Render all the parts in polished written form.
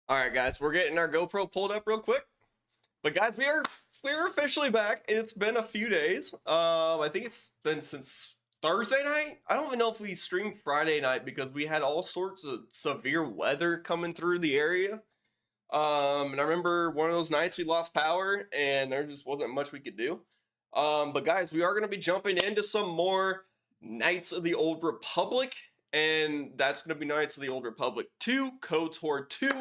All right, guys, we're getting our GoPro pulled up real quick. But guys, we're officially back. It's been a few days. I think it's been since Thursday night. I don't even know if we streamed Friday night because we had all sorts of severe weather coming through the area. And I remember one of those nights we lost power and there just wasn't much we could do. But guys, we are going to be jumping into some more Knights of the Old Republic, and that's going to be Knights of the Old Republic 2, KOTOR 2.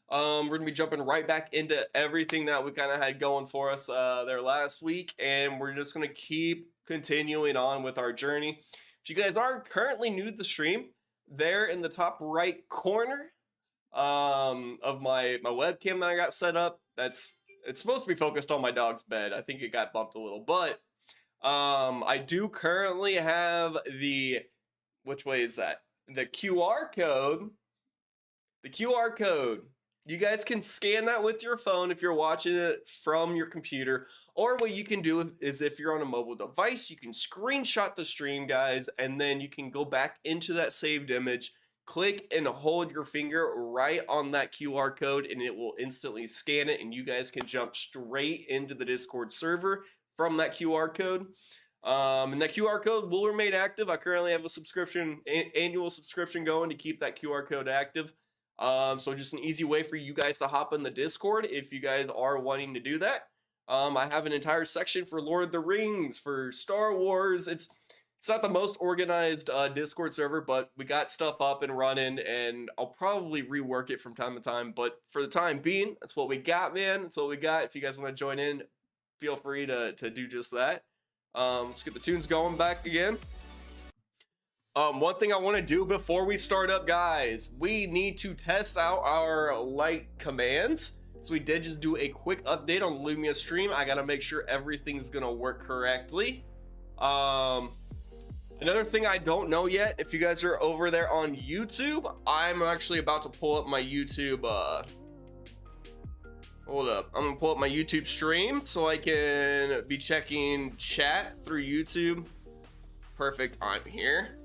We're gonna be jumping right back into everything that we kind of had going for us there last week, and we're just gonna keep continuing on with our journey. If you guys are currently new to the stream, there in the top right corner of my webcam that I got set up, it's supposed to be focused on my dog's bed. I think it got bumped a little, but I do currently have which way is that? The QR code. The QR code. You guys can scan that with your phone if you're watching it from your computer, or what you can do is if you're on a mobile device, you can screenshot the stream, guys, and then you can go back into that saved image, click and hold your finger right on that QR code, and it will instantly scan it, and you guys can jump straight into the Discord server from that QR code. And that QR code will remain active. I currently have a subscription, annual subscription going to keep that QR code active. So just an easy way for you guys to hop in the Discord if you guys are wanting to do that. I have an entire section for Lord of the Rings, for Star Wars. It's not the most organized Discord server, but we got stuff up and running, and I'll probably rework it from time to time. But for the time being, that's what we got, man. That's what we got. If you guys want to join in, feel free to do just that. Let's get the tunes going back again. One thing I want to do before we start up, guys, we need to test out our light commands. So we did just do a quick update on Lumia stream. I got to make sure everything's going to work correctly. Another thing I don't know yet, if you guys are over there on YouTube, I'm actually about to pull up my YouTube, hold up. I'm going to pull up my YouTube stream so I can be checking chat through YouTube. Perfect, I'm here.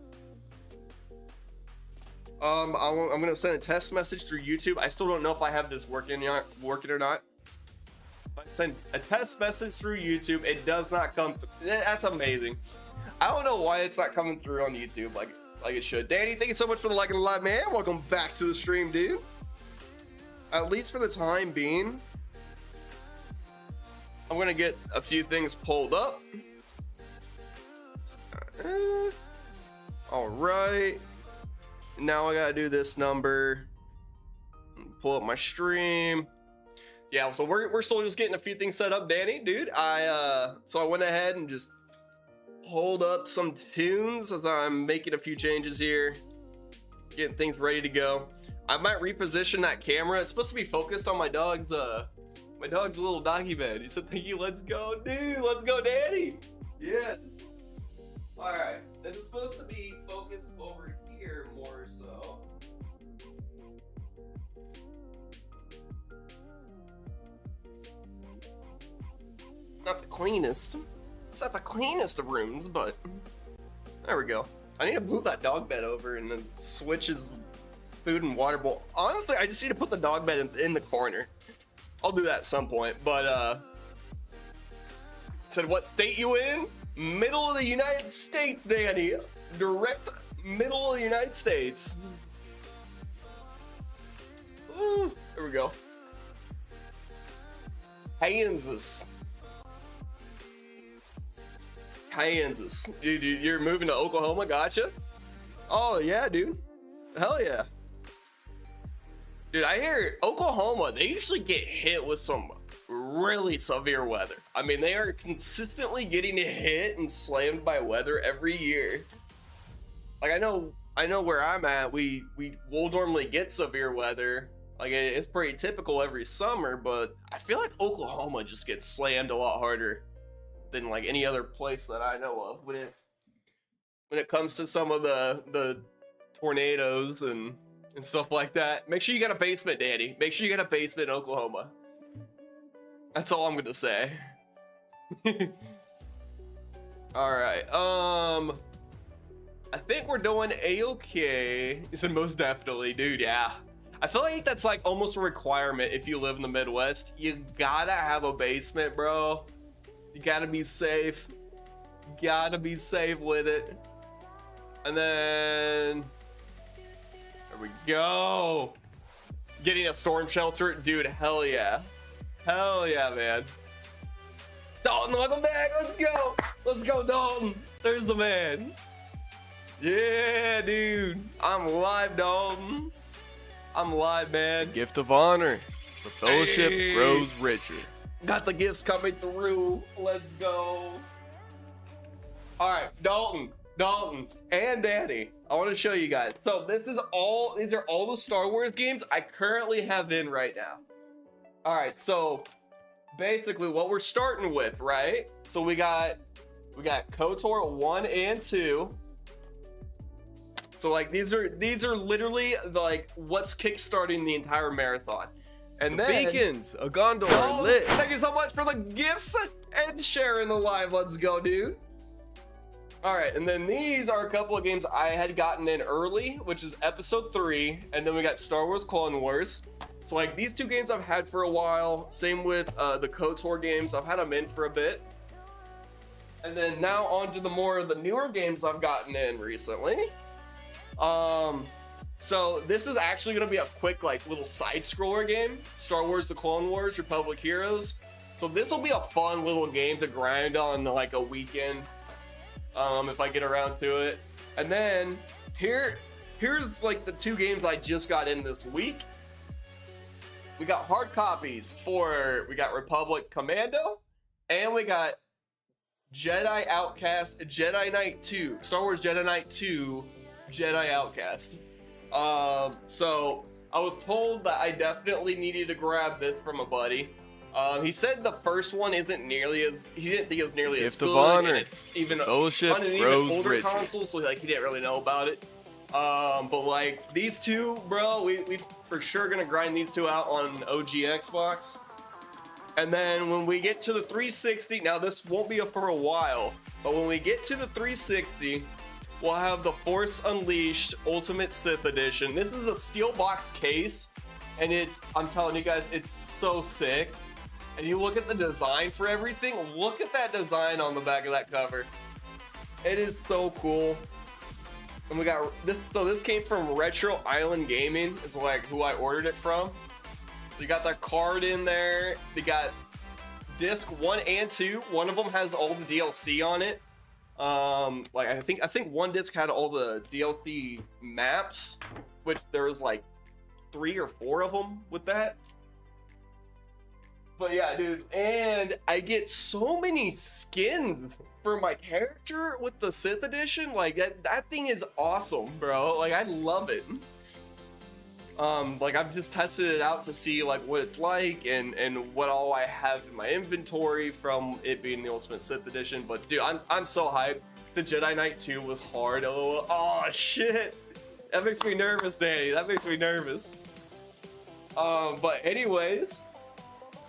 I'm gonna send a test message through YouTube. I still don't know if I have this working or not. If I send a test message through YouTube, it does not come through. That's amazing. I don't know why it's not coming through on YouTube like it should. Danny, thank you so much for the like and the live, man. Welcome back to the stream, dude. At least for the time being, I'm gonna get a few things pulled up. All right. Now I gotta do this number, pull up my stream. Yeah, so we're still just getting a few things set up, Danny, dude. So I went ahead and just pulled up some tunes as I'm making a few changes here, getting things ready to go. I might reposition that camera. It's supposed to be focused on my dog's little doggy bed. He said, "Thank you, let's go, dude. Let's go, Danny." Yes. All right, this is supposed to be focused over here more so. Not the cleanest. It's not the cleanest of rooms, but there we go. I need to move that dog bed over and then switch his food and water bowl. Honestly, I just need to put the dog bed in the corner. I'll do that at some point, but said, what state you in? Middle of the United States, Danny. Direct middle of the United States. Ooh, there we go. Kansas. Dude, you're moving to Oklahoma? Gotcha. Oh yeah, dude. Hell yeah. Dude, I hear Oklahoma, they usually get hit with some really severe weather. I mean, they are consistently getting hit and slammed by weather every year. Like, I know where I'm at, we will normally get severe weather. Like, it's pretty typical every summer, but I feel like Oklahoma just gets slammed a lot harder than like any other place that I know of when it comes to some of the tornadoes and stuff like that. Make sure you got a basement, Danny. Make sure you got a basement in Oklahoma. That's all I'm gonna say. All right. I think we're doing a-okay. He said most definitely, dude. Yeah. I feel like that's like almost a requirement if you live in the Midwest. You gotta have a basement, bro. You gotta be safe. Gotta be safe with it. And then there we go. Getting a storm shelter, dude. Hell yeah. Hell yeah, man. Dalton, welcome back. Let's go. Let's go, Dalton. There's the man. Yeah, dude. I'm live, Dalton. I'm live, man. Gift of honor. The fellowship grows richer. Got the gifts coming through. Let's go. All right, Dalton, and Danny. I want to show you guys. So these are all the Star Wars games I currently have in right now. All right, so basically what we're starting with, right? So we got KOTOR 1 and 2. So like these are literally like what's kickstarting the entire marathon. And then beacons, a gondola lit. Thank you so much for the gifts and sharing the live. Let's go, dude. All right, and then these are a couple of games I had gotten in early, which is episode 3, and then we got Star Wars Clone Wars. So like these two games I've had for a while. Same with the KOTOR games. I've had them in for a bit. And then now on to the more of the newer games I've gotten in recently. So this is actually gonna be a quick like little side scroller game. Star Wars The Clone Wars, Republic Heroes. So this will be a fun little game to grind on like a weekend. If I get around to it. And then here's like the two games I just got in this week. We got hard copies we got Republic Commando, and we got Jedi Outcast, Jedi Knight 2, Star Wars Jedi Knight 2, Jedi Outcast. So I was told that I definitely needed to grab this from a buddy. He said the first one isn't nearly as, he didn't think it was nearly as good. Gift of honor. It's even fellowship on an even grows older richer. console, so like he didn't really know about it. But like these two, bro, we for sure gonna grind these two out on OG Xbox. And then when we get to the 360, now this won't be up for a while, but when we get to the 360, we'll have the Force Unleashed Ultimate Sith Edition. This is a steel box case, and I'm telling you guys, it's so sick. And you look at the design for everything, look at that design on the back of that cover. It is so cool. And we got this, so this came from Retro Island Gaming, is like who I ordered it from. So you got that card in there. They got disc 1 and 2. One of them has all the DLC on it. Like I think one disc had all the DLC maps, which there was like 3 or 4 of them with that. But yeah, dude, and I get so many skins for my character with the Sith Edition. Like that thing is awesome, bro. Like I love it. Like I've just tested it out to see like what it's like and what all I have in my inventory from it being the Ultimate Sith Edition. But dude, I'm so hyped. The Jedi Knight 2 was hard. Oh shit, that makes me nervous, Danny. That makes me nervous. But anyways,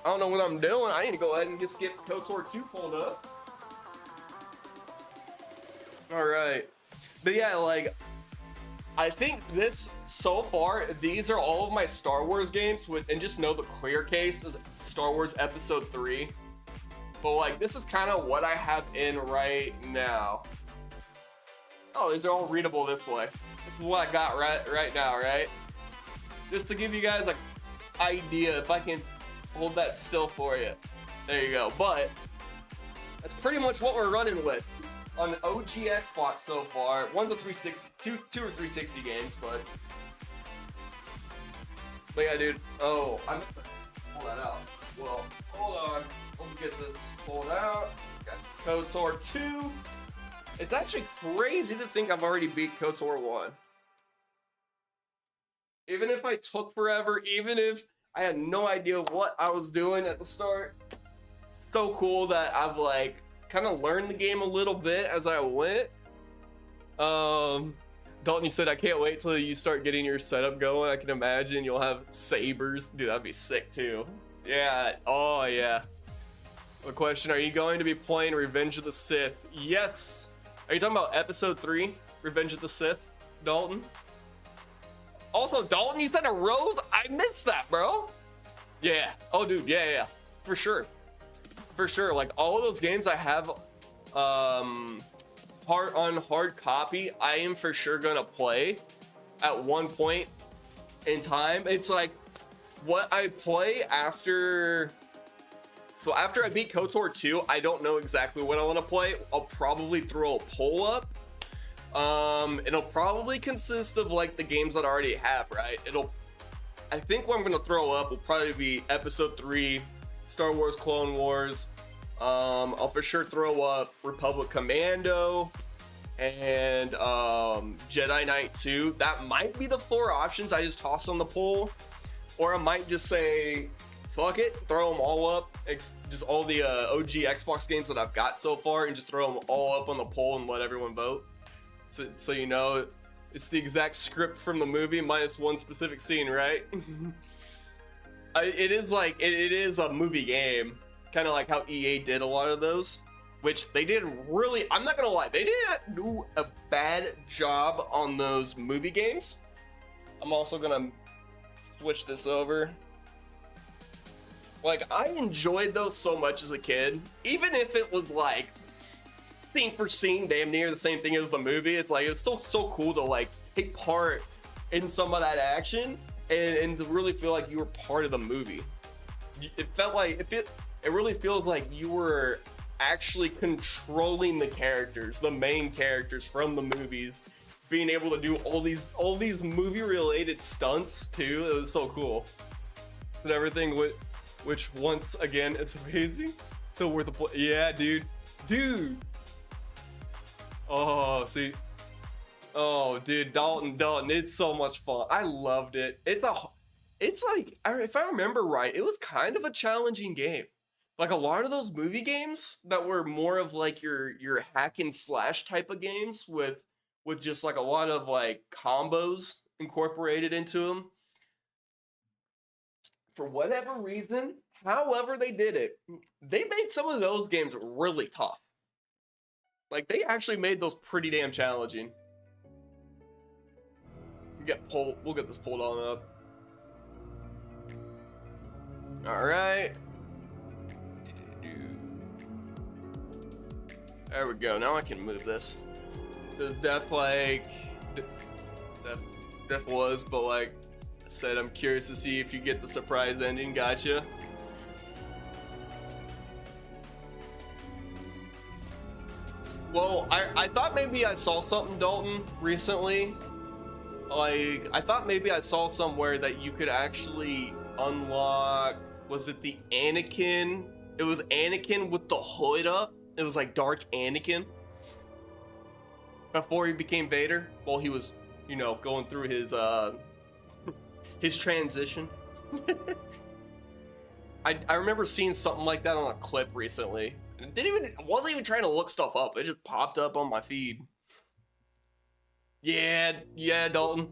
I don't know what I'm doing. I need to go ahead and just get KOTOR 2 pulled up. All right, but yeah, like I think this so far, these are all of my Star Wars games and just know the clear case is Star Wars Episode 3. But like this is kind of what I have in right now. Oh, these are all readable this way. This is what I got right now, right? Just to give you guys an idea, if I can hold that still for you. There you go. But that's pretty much what we're running with on OG Xbox so far. One to 360, two or 360 games, but yeah, dude. Oh, I meant to pull that out. Well, hold on. Let me get this pulled out. Got KOTOR 2. It's actually crazy to think I've already beat KOTOR 1. Even if I took forever, even if I had no idea what I was doing at the start, it's so cool that I've like kind of learned the game a little bit as I went. Dalton, you said I can't wait till you start getting your setup going. I can imagine you'll have sabers. Dude, that'd be sick too. Yeah. Oh yeah. The question: are you going to be playing Revenge of the Sith? Yes. Are you talking about Episode 3, Revenge of the Sith, Dalton? Also, Dalton, you said a rose? I missed that, bro. Yeah. Oh, dude. Yeah. For sure. For sure. Like, all of those games I have hard copy, I am for sure gonna play at one point in time. It's like what I play after. So after I beat KOTOR 2, I don't know exactly what I want to play. I'll probably throw a poll up. It'll probably consist of like the games that I already have, right? I think what I'm gonna throw up will probably be Episode 3, Star Wars Clone Wars. I'll for sure throw up Republic Commando and Jedi Knight 2. That might be the 4 options I just toss on the poll, or I might just say fuck it, throw them all up, just all the OG Xbox games that I've got so far, and just throw them all up on the poll and let everyone vote. So you know, it's the exact script from the movie minus one specific scene, right? It is a movie game, kind of like how EA did a lot of those, which they did really, I'm not gonna lie, they didn't do a bad job on those movie games. I'm also gonna switch this over. Like, I enjoyed those so much as a kid, even if it was like scene for scene damn near the same thing as the movie. It's like, it's still so cool to like take part in some of that action and to really feel like you were part of the movie. It felt like it really feels like you were actually controlling the characters, the main characters from the movies, being able to do all these movie related stunts too. It was so cool. And everything with which, once again, it's amazing. Still worth the play. Yeah, dude. Oh, see. Oh, dude, Dalton, it's so much fun. I loved it. It's like, if I remember right, it was kind of a challenging game. Like a lot of those movie games that were more of like your hack and slash type of games with just like a lot of like combos incorporated into them. For whatever reason, however they did it, they made some of those games really tough. Like, they actually made those pretty damn challenging. We'll get this pulled on up. Alright. There we go. Now I can move this. There's Death was, but like I said, I'm curious to see if you get the surprise ending. Gotcha. Well, I thought maybe I saw something, Dalton, recently. Like, I thought maybe I saw somewhere that you could actually unlock, was it the Anakin? It was Anakin with the hood up. It was like Dark Anakin. Before he became Vader, while he was, you know, going through his transition. I remember seeing something like that on a clip recently. I wasn't even trying to look stuff up. It just popped up on my feed. Yeah, Dalton.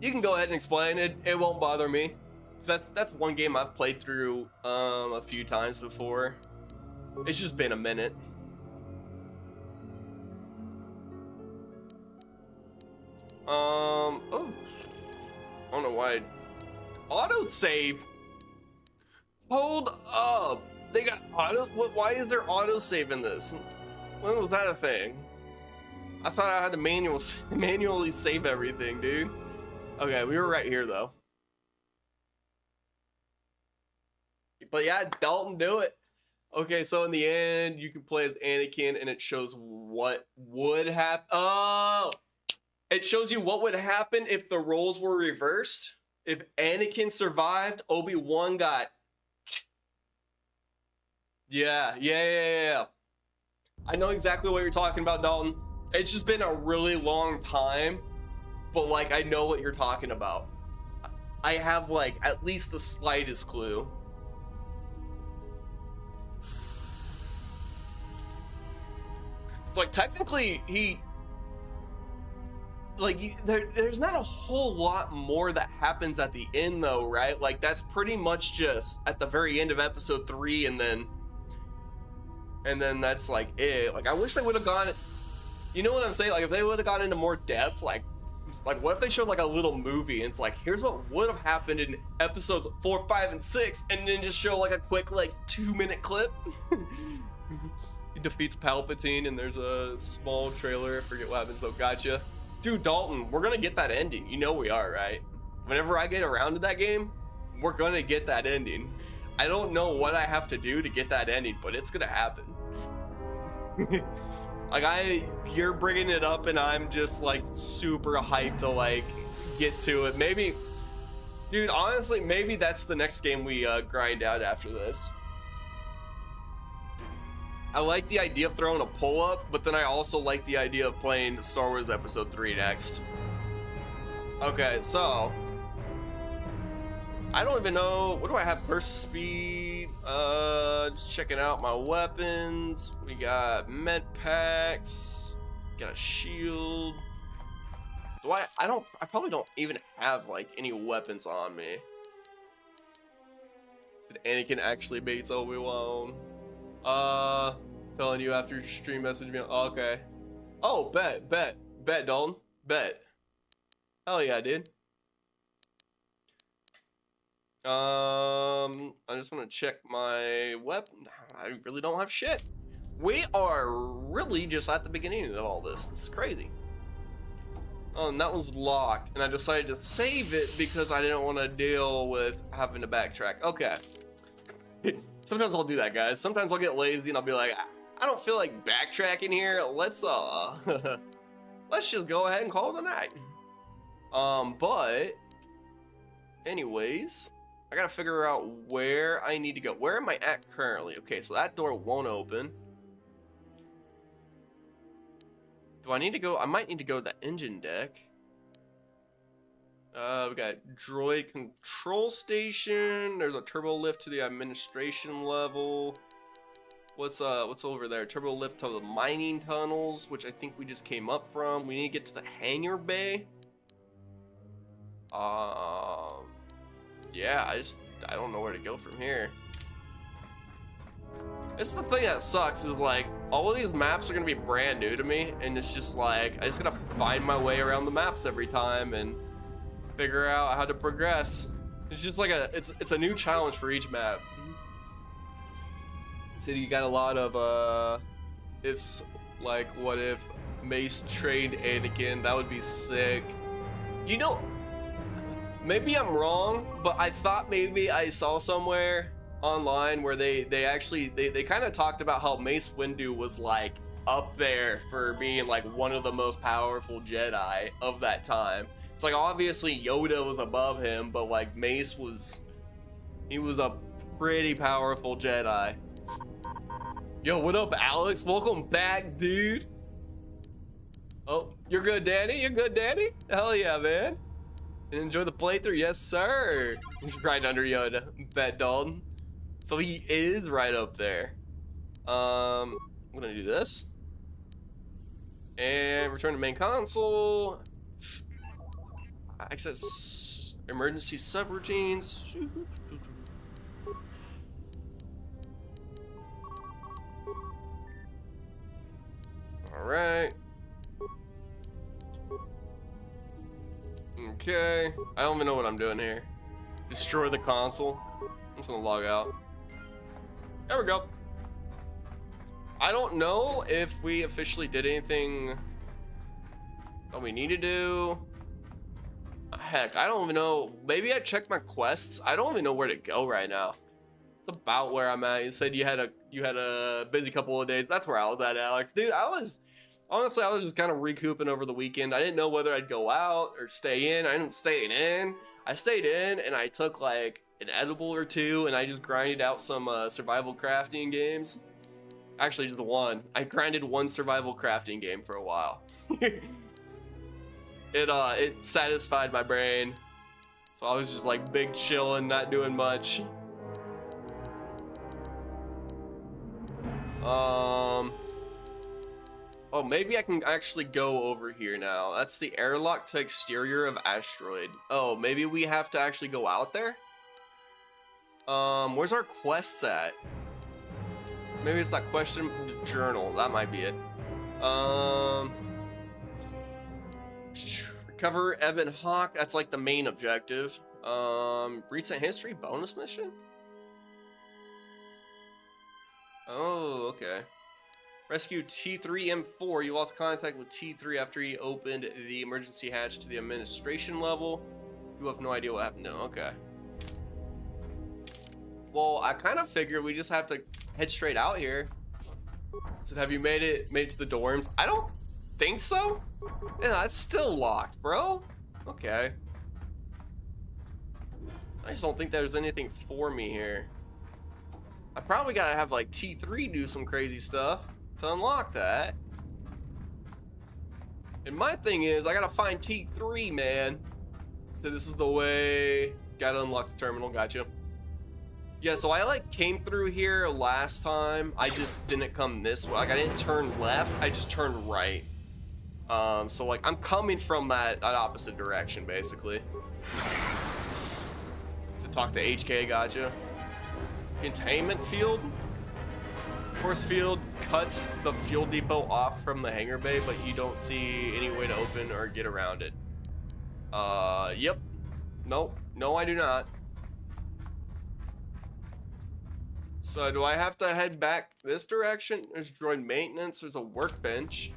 You can go ahead and explain it. It won't bother me. So that's one game I've played through a few times before. It's just been a minute. Oh, I don't know why. Autosave. Hold up. They got auto. Why is there autosave in this? When was that a thing? I thought I had to manually save everything, dude. Okay, we were right here though. But yeah, Dalton, do it. Okay, so in the end, you can play as Anakin, and it shows what would happen. Oh, it shows you what would happen if the roles were reversed. If Anakin survived, Obi-Wan got. Yeah. I know exactly what you're talking about, Dalton. It's just been a really long time, but like I know what you're talking about. I have like at least the slightest clue. It's like technically there's not a whole lot more that happens at the end though, right? Like that's pretty much just at the very end of episode 3, and then that's like it. Like I wish they would have gone, you know what I'm saying? Like if they would have gone into more depth, like Like, what if they showed like a little movie and it's like, here's what would have happened in episodes 4, 5, and 6, and then just show like a quick like 2-minute clip. He defeats Palpatine and there's a small trailer. I forget what happens though. Gotcha. Dude, Dalton, we're gonna get that ending. You know we are, right? Whenever I get around to that game, we're gonna get that ending. I don't know what I have to do to get that ending, but it's gonna happen. Like you're bringing it up and I'm just like super hyped to like get to it. Maybe, dude, honestly, maybe that's the next game we grind out after this. I like the idea of throwing a pull up, but then I also like the idea of playing Star Wars Episode 3 next. Okay, so I don't even know, what do I have? Burst speed, just checking out my weapons. We got med packs, got a shield. Do I probably don't even have like any weapons on me. Did Anakin actually baits Obi-Wan? Telling you after stream message me. Oh, okay. Oh, bet, Dalton, bet. Hell yeah, dude. I just want to check my weapon. I really don't have shit. We are really just at the beginning of all this. This is crazy. Oh, and that one's locked, and I decided to save it because I didn't want to deal with having to backtrack. Okay. Sometimes I'll do that, guys. Sometimes I'll get lazy and I'll be like, I don't feel like backtracking here. Let's let's just go ahead and call it a night. But anyways, I gotta figure out where I need to go. Where am I at currently? Okay, so that door won't open. Do I need to go? I might need to go to the engine deck. We got droid control station. There's a turbo lift to the administration level. What's over there? Turbo lift to the mining tunnels, which I think we just came up from. We need to get to the hangar bay. Yeah, I don't know where to go from here. This is the thing that sucks, is like all of these maps are gonna be brand new to me, and it's just like I just gotta find my way around the maps every time and figure out how to progress. It's just like it's a new challenge for each map. So you got a lot of ifs, like what if Mace trained Anakin? That would be sick. You know, maybe I'm wrong, but I thought maybe I saw somewhere online where they kind of talked about how Mace Windu was like up there for being like one of the most powerful Jedi of that time. It's like obviously Yoda was above him, but like Mace was a pretty powerful Jedi. Yo, what up, Alex? Welcome back, dude. Oh, you're good, Danny? You're good, Danny? Hell yeah, man. And enjoy the playthrough? Yes, sir. He's right under Yoda. Bet, Dalton. So he is right up there. I'm gonna do this. And return to main console. Access emergency subroutines. Alright. Okay. I don't even know what I'm doing here. Destroy the console. I'm just gonna log out. There we go. I don't know if we officially did anything that we need to do. Heck, I don't even know. Maybe I checked my quests. I don't even know where to go right now. It's about where I'm at. You said you had a busy couple of days. That's where I was at, Alex. Dude, honestly, I was just kind of recouping over the weekend. I didn't know whether I'd go out or stay in. I ended up staying in. I stayed in and I took like an edible or two and I just grinded out some survival crafting games. Actually, just one. I grinded one survival crafting game for a while. It satisfied my brain. So I was just like big chilling, not doing much. Oh, maybe I can actually go over here now. That's the airlock to exterior of asteroid. Oh, maybe we have to actually go out there? Where's our quests at? Maybe it's that question journal. That might be it. Recover Ebon Hawk. That's like the main objective. Recent history bonus mission. Oh, okay. Rescue T3M4. You lost contact with T3 after he opened the emergency hatch to the administration level. You have no idea what happened. No, okay. Well, I kind of figured we just have to head straight out here. So have you made it to the dorms? I don't think so. Yeah, it's still locked, bro. Okay. I just don't think there's anything for me here. I probably gotta have like T3 do some crazy stuff to unlock that. And my thing is, I gotta find T3, man. So this is the way. Gotta unlock the terminal. Gotcha. Yeah, so I like came through here last time. I just didn't come this way. Like I didn't turn left. I just turned right. So like I'm coming from that opposite direction basically. To talk to HK. Gotcha. Containment field. Force field cuts the fuel depot off from the hangar bay, but you don't see any way to open or get around it. Yep. Nope. No, I do not. So do I have to head back this direction? There's droid maintenance. There's a workbench.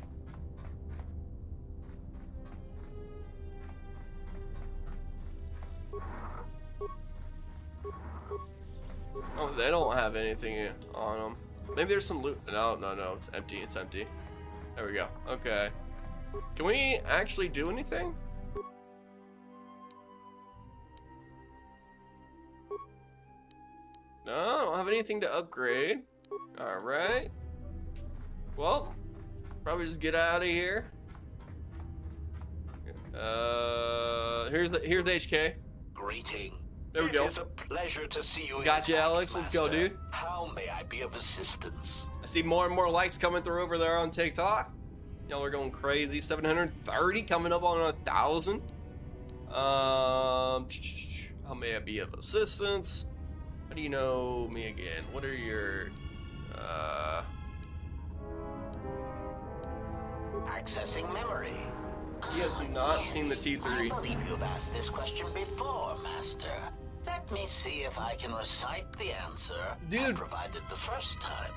Oh, they don't have anything on them. Maybe there's some loot. No, it's empty. It's empty. There we go. Okay. Can we actually do anything? No, I don't have anything to upgrade. All right. Well, probably just get out of here. Here's HK. Greeting. There we go. It is a pleasure to see you. Gotcha, Alex. Let's go, dude. How may I be of assistance? I see more and more likes coming through over there on TikTok. Y'all are going crazy. 730 coming up on 1,000. How may I be of assistance? How do you know me again? What are your Accessing memory. He has not seen the I T3. believe you've asked this question before, Master. Let me see if I can recite the answer Dude. I provided the first time.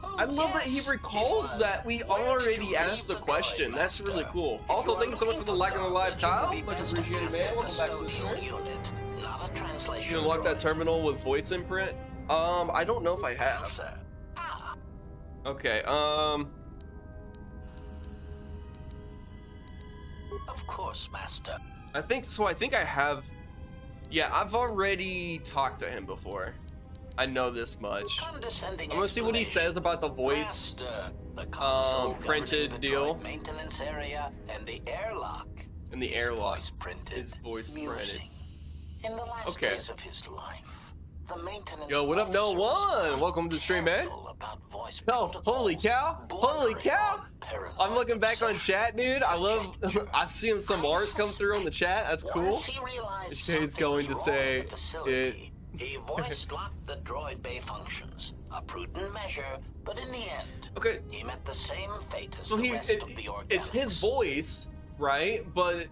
Oh, I love that yes, he recalls it was. that we Where did already you asked the leave question. droid, That's really Master? cool. If Also, you thank you so much are for the like on the live, looking for Kyle. it would be Much best appreciated, man. Welcome back to the social show. unit, not a translation You unlock that droid. terminal with voice imprint? I don't know if I have. Sir. Ah, Okay, of course, Master. I think so. I think I have. Yeah, I've already talked to him before. I know this much. Condescending I'm gonna see what he explanation. says about the voice. Master, the console printed governing the deal. droid maintenance area and the airlock. in the airlock. Voice printed. His voice Musing. printed. In the last Okay. days of his life, the maintenance. Yo, what up, No One? Welcome to the stream, man. Oh, holy cow! Holy cow! I'm looking back on chat, dude. I love. I've seen some art come through on the chat. That's cool. HK's going to say it. He voice locked the droid bay functions. A prudent measure, but in the end, Okay, he met the same fate as so the he rest of the organics. it's his voice, right? But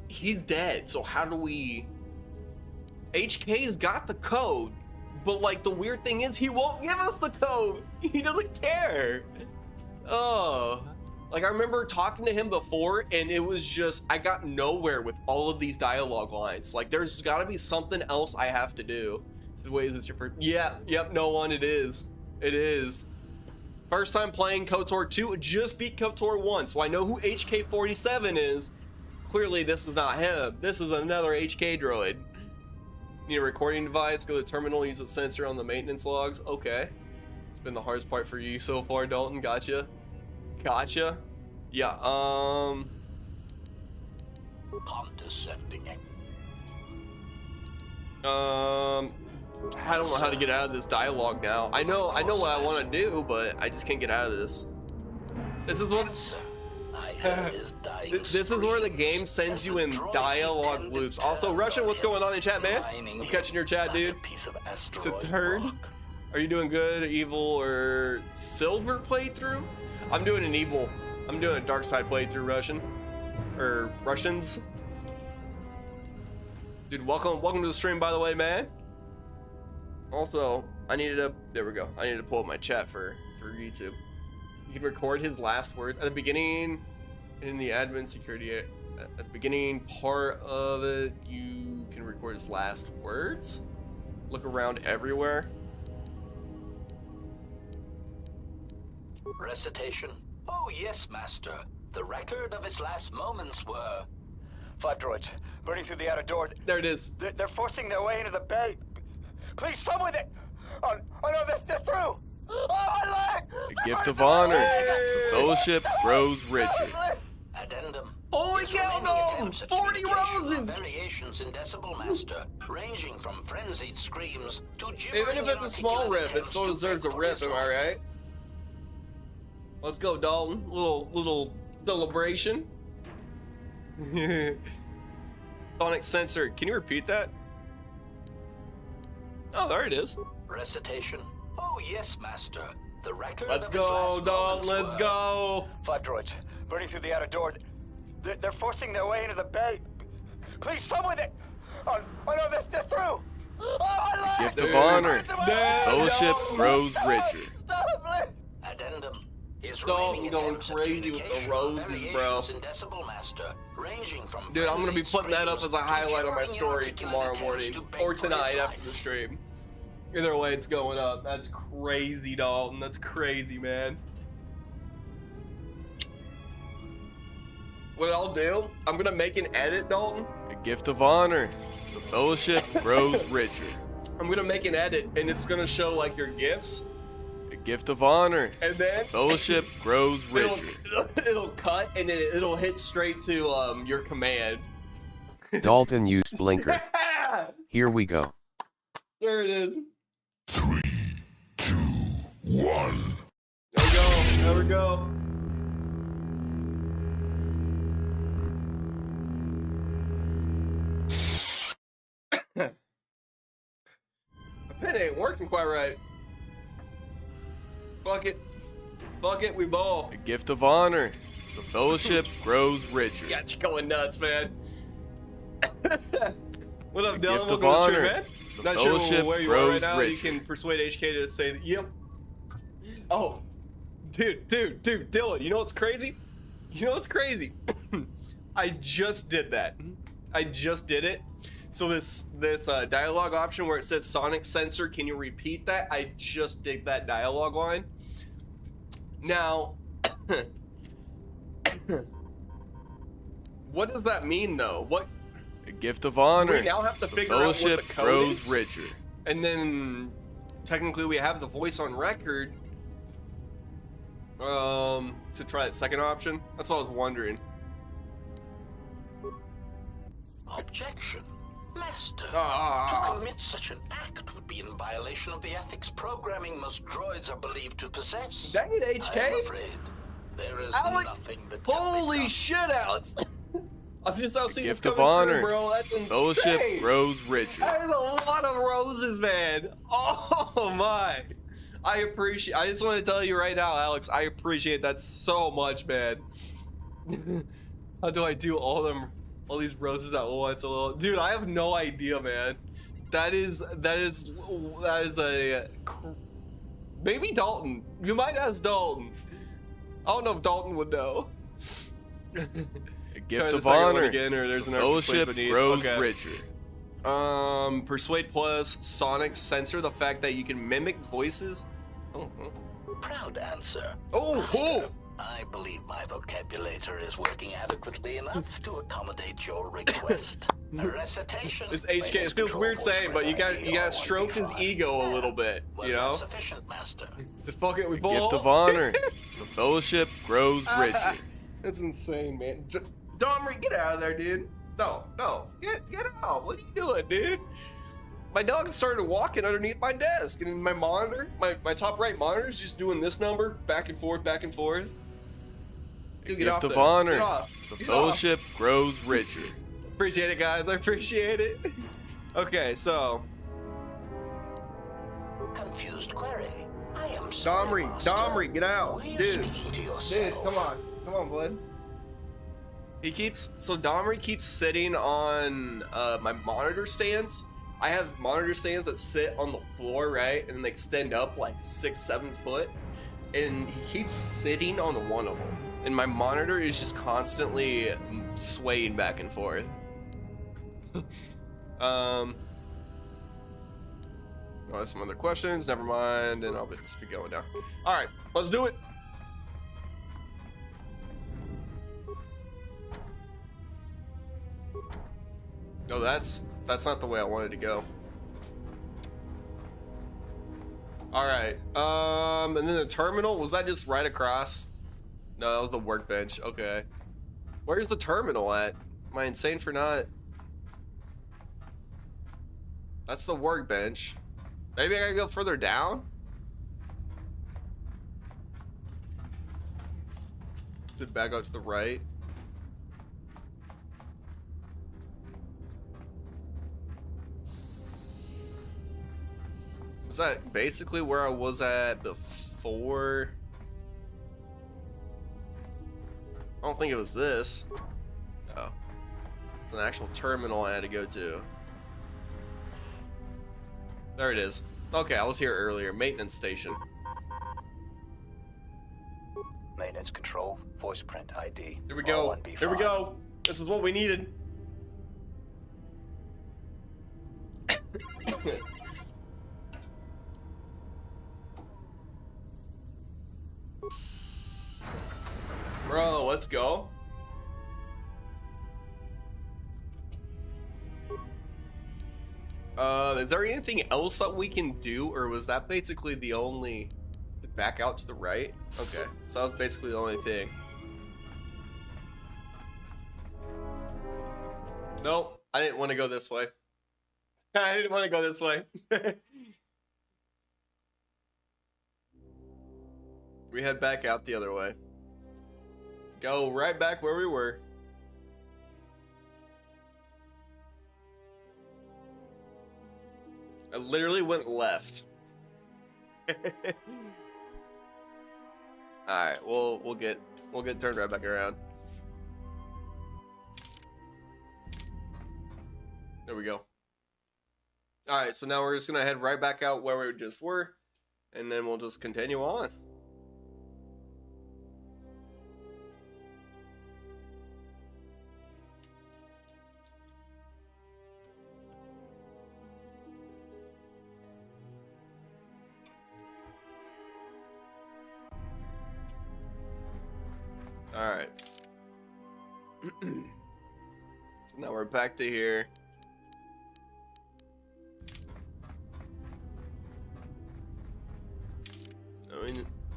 he's dead. So how do we? HK's got the code, but like the weird thing is he won't give us the code. He doesn't care. Oh, like I remember talking to him before, and it was just I got nowhere with all of these dialogue lines. Like there's got to be something else I have to do. So wait, is this your first? Yeah, yep, No One. It is. It is. First time playing KOTOR 2. Just beat KOTOR 1, so I know who HK-47 is. Clearly, this is not him. This is another HK droid. Need a recording device. Go to the terminal. Use the sensor on the maintenance logs. Okay. It's been the hardest part for you so far, Dalton. Gotcha. Gotcha. Yeah. Condescending. I don't know how to get out of this dialogue now. I know what I want to do, but I just can't get out of this. This is what. I heard his dying This is where the screams game sends as you the in droid dialogue descended loops. Also, Russian, what's going on in chat, man? lining I'm him catching your chat, like dude. a piece of It's a asteroid third. rock. Are you doing good, evil, or silver playthrough? I'm doing an evil. I'm doing a dark side playthrough, Russian. or Russians. Dude, welcome to the stream, by the way, man. Also, there we go. I needed to pull up my chat for YouTube. You can record his last words at the beginning in the admin security. At the beginning part of it, you can record his last words. Look around everywhere. Recitation. Oh, yes, Master. The record of his last moments were... 5 droids, burning through the outer door. There it is. They're forcing their way into the bay. Please, someone that... Oh no, they're through! Oh, my leg! A gift of honor. The fellowship grows richer. Addendum. Holy His cow, remaining no! attempts at 40 communication are roses! Variations in decibel, Master, ranging from frenzied screams to Even if it's a small rip, it still deserves a rip, am I right? Let's go, Dalton. Little celebration. Sonic sensor. Can you repeat that? Oh, there it is. Recitation. Oh, yes, Master. The record Let's of his go, last Dalton. moments Let's were... go. 5 droids, burning through the outer door. They're forcing their way into the bay. Please, someone that... Oh no, they're through! Oh, my leg! Gift of honor. The Damn, fellowship Dalton. grows richer. Stop, please! Addendum. His Dalton remaining going attempts at crazy with the communication roses, are bro. variations in decibel, Master, ranging from Dude, I'm gonna be frenzied putting that up screams as a to highlight on my shivering story inarticulate tomorrow attempts morning to beg or for his tonight life. after the stream. Either way, it's going up. That's crazy, Dalton. That's crazy, man. What I'll do, I'm gonna make an edit, Dalton. A gift of honor. The fellowship grows richer. I'm gonna make an edit, and it's gonna show like your gifts, A gift of honor. and then Fellowship grows richer. it'll cut, and it'll hit straight to your command. Dalton used blinker. Here we go. There it is. 3, 2, 1. There we go. There we go. My pen ain't working quite right. Fuck it. Fuck it, we ball. A gift of honor. The fellowship grows richer. Yeah, it's going nuts, man. What up, Dylan? Gift of Welcome to the stream, honor. man. The Not fellowship sure where you are grows right now. richer. You can persuade HK to say that. Yep. Oh, dude, Dylan. You know what's crazy? You know what's crazy? I just did that. I just did it. So this dialogue option where it says Sonic sensor, can you repeat that? I just did that dialogue line. Now, what does that mean though? What? A gift of honor. We now have to The figure out what fellowship the code grows is? richer. And then technically we have the voice on record. To try that second option. That's what I was wondering. Objection. Master, Ah. to commit such an act would be in violation of the ethics programming most droids are believed to possess. Dang it, I am HK. afraid there is Alex, nothing that can be holy done. shit, Alex. I've just now seen this Gift of coming through, honor. bro. That's insane. Fellowship grows richer. That is a lot of roses, man. Oh my. I just want to tell you right now, Alex, I appreciate that so much, man. How do I do all these roses at once? Dude, I have no idea, man. That is maybe Dalton. You might ask Dalton. I don't know if Dalton would know. A Try gift the of second one honor. again, or there's an The fellowship grows richer. Persuade plus Sonic censor the fact that you can mimic voices. Proud answer. Oh, Master, cool. I believe my vocabulator is working adequately enough to accommodate your request. A recitation. This HK, it feels weird saying, but you got to stroke his ego a little bit, you know? Sufficient, Master. So fuck it, we ball. Gift of honor. The fellowship grows richer. That's insane, man. Domry, get out of there, dude. No, get out. What are you doing, dude? My dog started walking underneath my desk, and my monitor, my top right monitor is just doing this number back and forth, back and forth. Dude, get Gift off of there. honor. Get off. The Get fellowship grows richer. off. Appreciate it, guys. I appreciate it. Okay, so Confused query. I am sorry, Domry, Master. get out, Were you dude. speaking to yourself? Dude, come on, bud. So Domri keeps sitting on my monitor stands. I have monitor stands that sit on the floor, right? And then they extend up like 6-7 foot. And he keeps sitting on one of them. And my monitor is just constantly swaying back and forth. Oh, there's some other questions. Never mind. And I'll just be going down. All right, let's do it. No, that's not the way I wanted to go. All right. And then the terminal, was that just right across? No, that was the workbench. Okay. Where's the terminal at? Am I insane for not? That's the workbench. Maybe I gotta go further down? Is it back up to the right? Was that basically where I was at before? I don't think it was this. No. It's an actual terminal I had to go to. There it is. Okay, I was here earlier. Maintenance station. Maintenance control, voice print ID. Here we go. Here we go. This is what we needed. Bro, let's go. Is there anything else that we can do, or was that basically the only... Is it back out to the right? Okay, so that was basically the only thing. Nope, I didn't want to go this way. I didn't want to go this way. We head back out the other way. Go right back where we were. I literally went left. Alright, we'll get turned right back around. There we go. Alright, so now we're just gonna head right back out where we just were, and then we'll just continue on. Alright. So now we're back to here.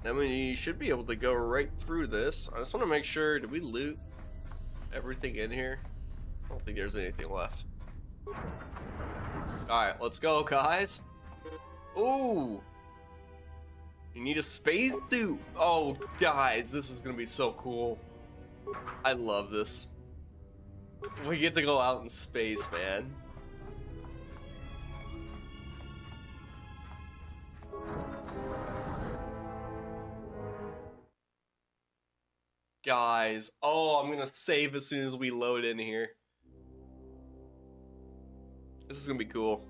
I mean, you should be able to go right through this. I just want to make sure, did we loot everything in here? I don't think there's anything left. Alright, let's go, guys. Ooh! You need a space suit! Oh, guys, this is gonna be so cool. I love this. We get to go out in space, man. Guys, oh, I'm gonna save as soon as we load in here. This is gonna be cool.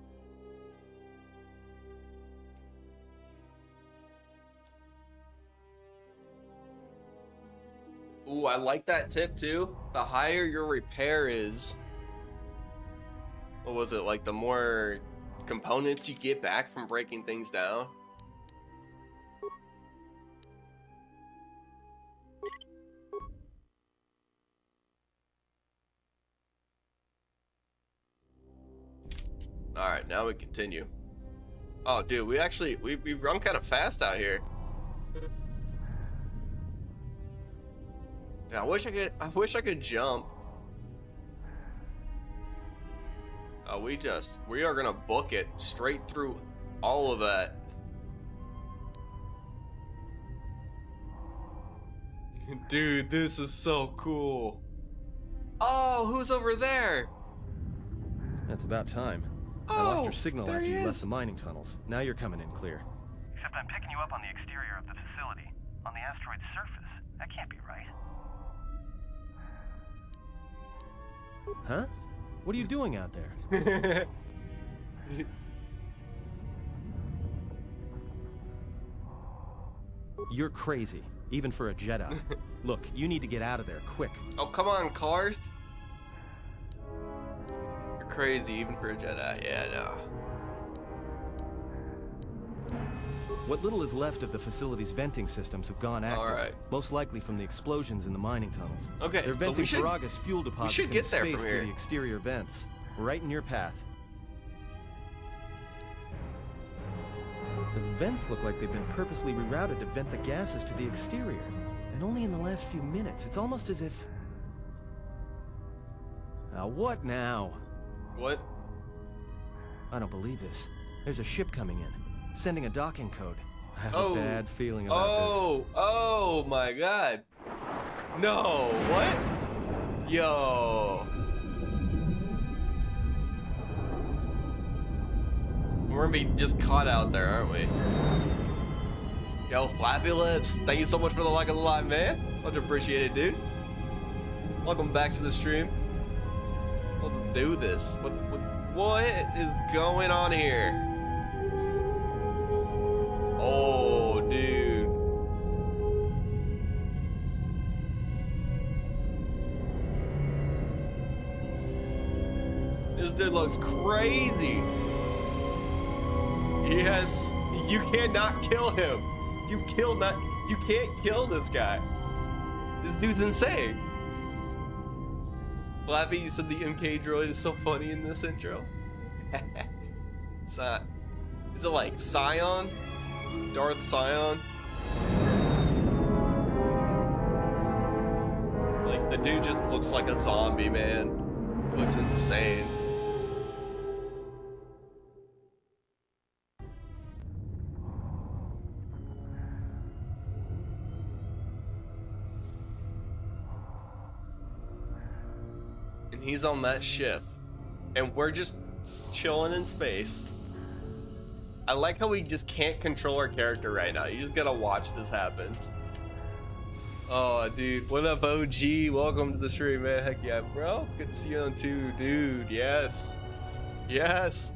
Ooh, I like that tip too. The higher your repair is, what was it, like the more components you get back from breaking things down? Alright, now we continue. Oh, dude, we run kind of fast out here. Yeah, I wish I could jump. We are gonna book it straight through all of that. Dude, this is so cool. Oh, who's over there? That's about time. Oh, I lost your signal there after he you is. left the mining tunnels. Now you're coming in clear. Except I'm picking you up on the exterior of the facility, on the asteroid's surface. That can't be right. Huh? What are you doing out there? You're crazy, even for a Jedi. Look, you need to get out of there, quick. Oh, come on, Karth. You're crazy, even for a Jedi. Yeah, no. What little is left of the facility's venting systems have gone active. Alright. Most likely from the explosions in the mining tunnels. Okay, They're so venting we should Paraga's fuel deposits get into there space from through here. the exterior vents. Right in your path. The vents look like they've been purposely rerouted to vent the gases to the exterior. And only in the last few minutes. It's almost as if... Now what now? What? I don't believe this. There's a ship coming in, sending a docking code. I have Oh. a bad feeling about Oh my god. No, what? Yo. We're gonna be just caught out there, aren't we? Yo, Flappy Lips, thank you so much for the like of the live, man. Much appreciated, dude. Welcome back to the stream. Let's do this. What is going on here? Oh, dude. This dude looks crazy. Yes, you cannot kill him. You can't kill this guy. This dude's insane. Flappy, you said the MK droid is so funny in this intro. It's not. Is it like Scion? Darth Scion? Like, the dude just looks like a zombie, man. Looks insane. And he's on that ship. And we're just chilling in space. I like how we just can't control our character right now. You just gotta watch this happen. Oh, dude. What up, OG? Welcome to the stream, man. Heck yeah, bro. Good to see you on too, dude. Yes. Yes.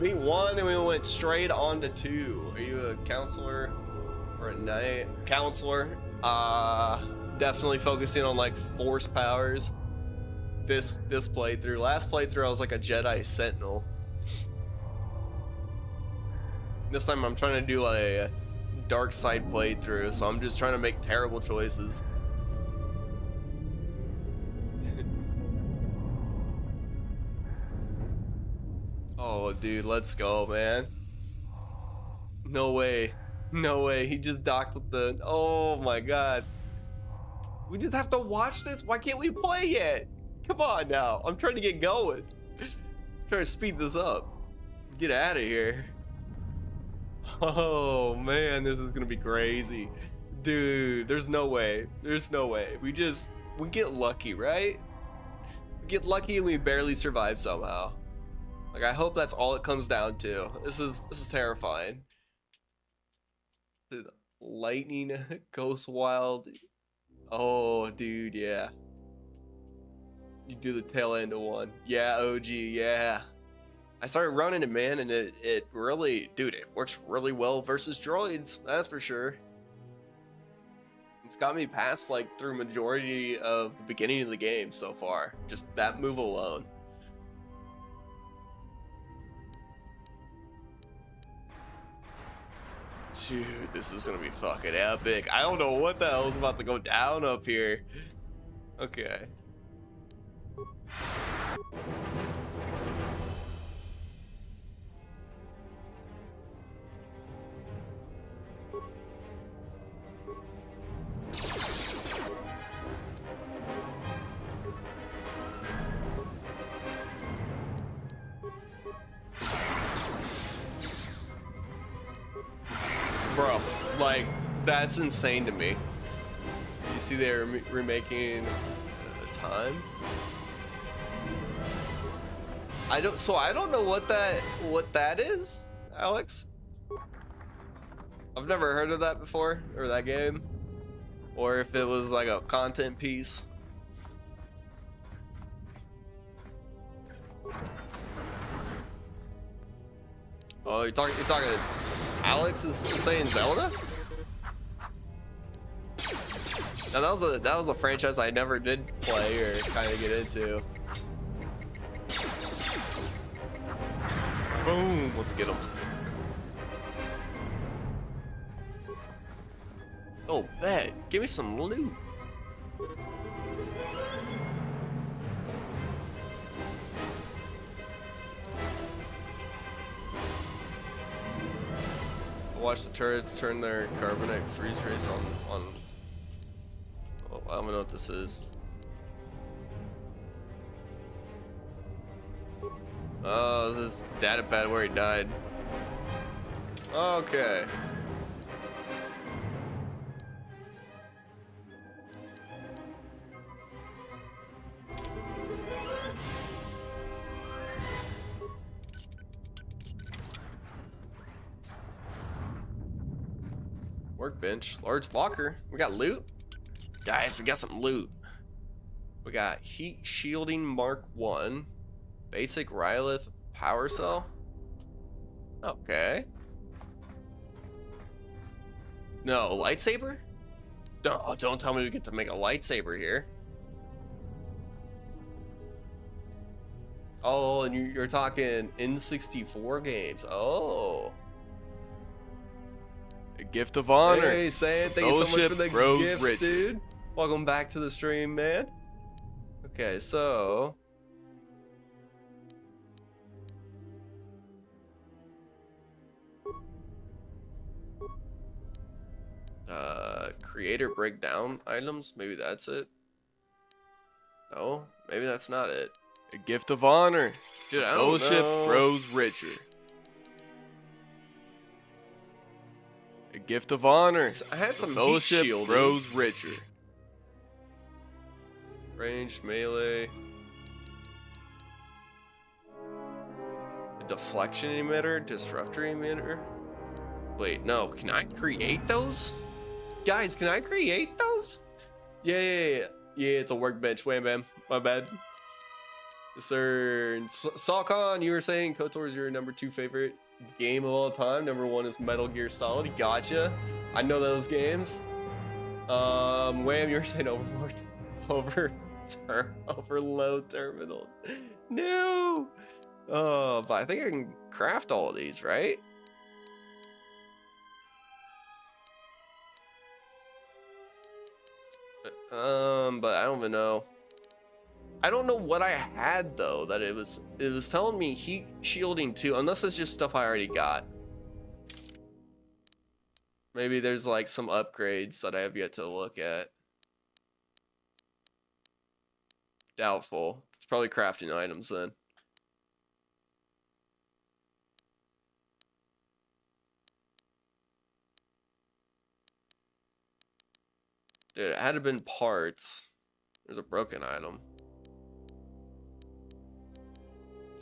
We won and we went straight on to 2. Are you a counselor or a knight? Counselor. Definitely focusing on like force powers. This playthrough. Last playthrough I was like a Jedi Sentinel. This time I'm trying to do a dark side playthrough, so I'm just trying to make terrible choices. Oh, dude, let's go, man. No way. No way. He just docked with the... Oh, my God. We just have to watch this? Why can't we play yet? Come on now. I'm trying to get going. I'm trying to speed this up. Get out of here. Oh, man. This is going to be crazy. Dude, there's no way. There's no way. We get lucky, right? We get lucky and we barely survive somehow. Like, I hope that's all it comes down to. This is terrifying. The lightning goes wild. Oh, dude, yeah. You do the tail end of one. Yeah, OG, yeah. I started running it, man, and it really, dude, it works really well versus droids. That's for sure. It's got me past, like, through majority of the beginning of the game so far. Just that move alone. Dude, this is gonna be fucking epic. I don't know what the hell is about to go down up here. Okay. Bro, like, that's insane to me. You see they're remaking the time? I don't know what that is, Alex. I've never heard of that before, or that game. Or if it was like a content piece. Oh, you're talking. Alex is saying Zelda. Now that was a franchise I never did play or kind of get into. Boom! Let's get him. Oh, bet. Give me some loot. Watch the turrets turn their carbonite freeze race on. Oh, I don't know what this is. Oh, this is data pad where he died. Okay. Workbench, large locker. We got loot. Guys, we got some loot. We got heat shielding Mark 1. Basic Rylith power cell. Okay. No, lightsaber? Don't tell me we get to make a lightsaber here. Oh, and you're talking N64 games. Oh. A gift of honor. Hey, Sam, thank you so much for the gifts, dude. Welcome back to the stream, man. Okay, so creator breakdown items, maybe that's it. No, maybe that's not it. A gift of honor. Dude, I don't know. Grows richer. A gift of honor. I had some fellowship grows richer. Ranged melee. A deflection emitter, disruptor emitter. Wait, no. Can I create those? Guys, can I create those? Yeah, it's a workbench. Wham bam. My bad. Yes, sir. Salcon, you were saying KOTOR is your #2 favorite game of all time. #1 is Metal Gear Solid. Gotcha. I know those games. Wham, you were saying overload terminal. No. But I think I can craft all of these, right? But I don't even know. I don't know what I had though, that it was telling me heat shielding 2, unless it's just stuff I already got. Maybe there's like some upgrades that I have yet to look at. Doubtful. It's probably crafting items then. Dude, it had to have been parts. There's a broken item.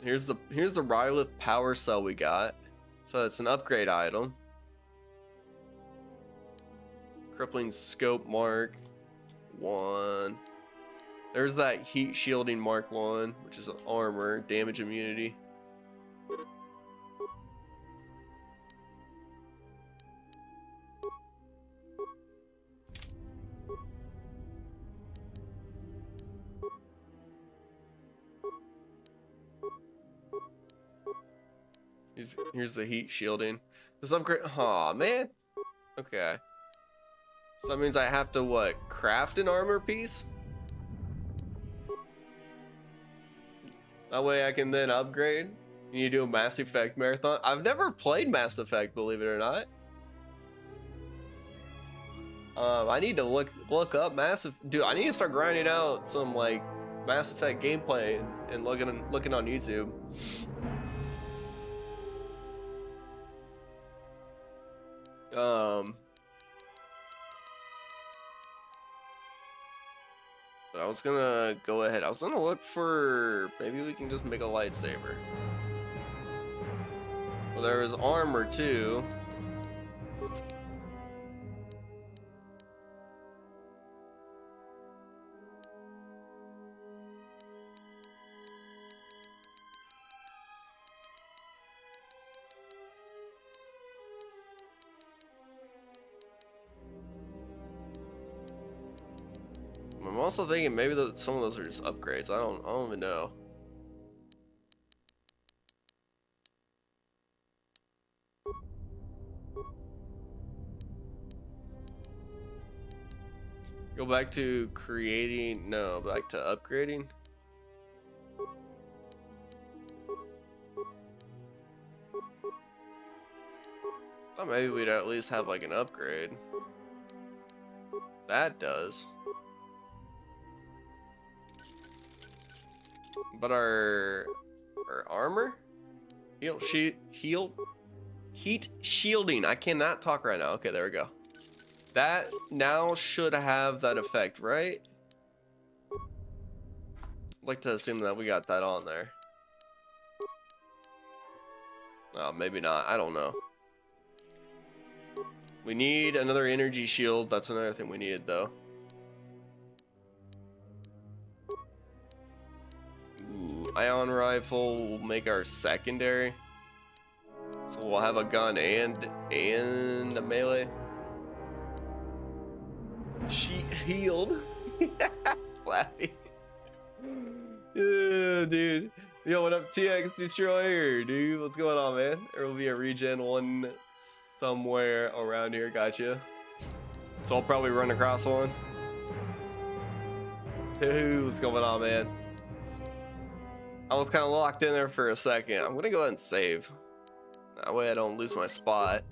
Here's the Rylith power cell we got. So it's an upgrade item. Crippling scope Mark 1. There's that heat shielding Mark 1, which is an armor, damage immunity. Here's the heat shielding. This upgrade. Aw, man. Okay. So that means I have to what? Craft an armor piece? That way I can then upgrade. And you do a Mass Effect marathon. I've never played Mass Effect, believe it or not. I need to look up Dude, I need to start grinding out some like Mass Effect gameplay and looking on YouTube. But I was gonna go ahead. I was gonna look for, maybe we can just make a lightsaber. Well, there is armor too. I'm also thinking maybe some of those are just upgrades. I don't even know. Go back to creating, no, back to upgrading. Thought maybe we'd at least have like an upgrade. That does. But our armor? Heat shielding. I cannot talk right now. Okay, there we go. That now should have that effect, right? I'd like to assume that we got that on there. Oh, maybe not. I don't know. We need another energy shield. That's another thing we needed, though. Ooh, ion rifle will make our secondary. So we'll have a gun and a melee. She healed. Flappy. Yeah, dude. Yo, what up, TX Destroyer, dude? What's going on, man? There will be a regen one somewhere around here. Gotcha. So I'll probably run across one. Dude, what's going on, man? I was kind of locked in there for a second. I'm gonna go ahead and save. That way I don't lose my spot.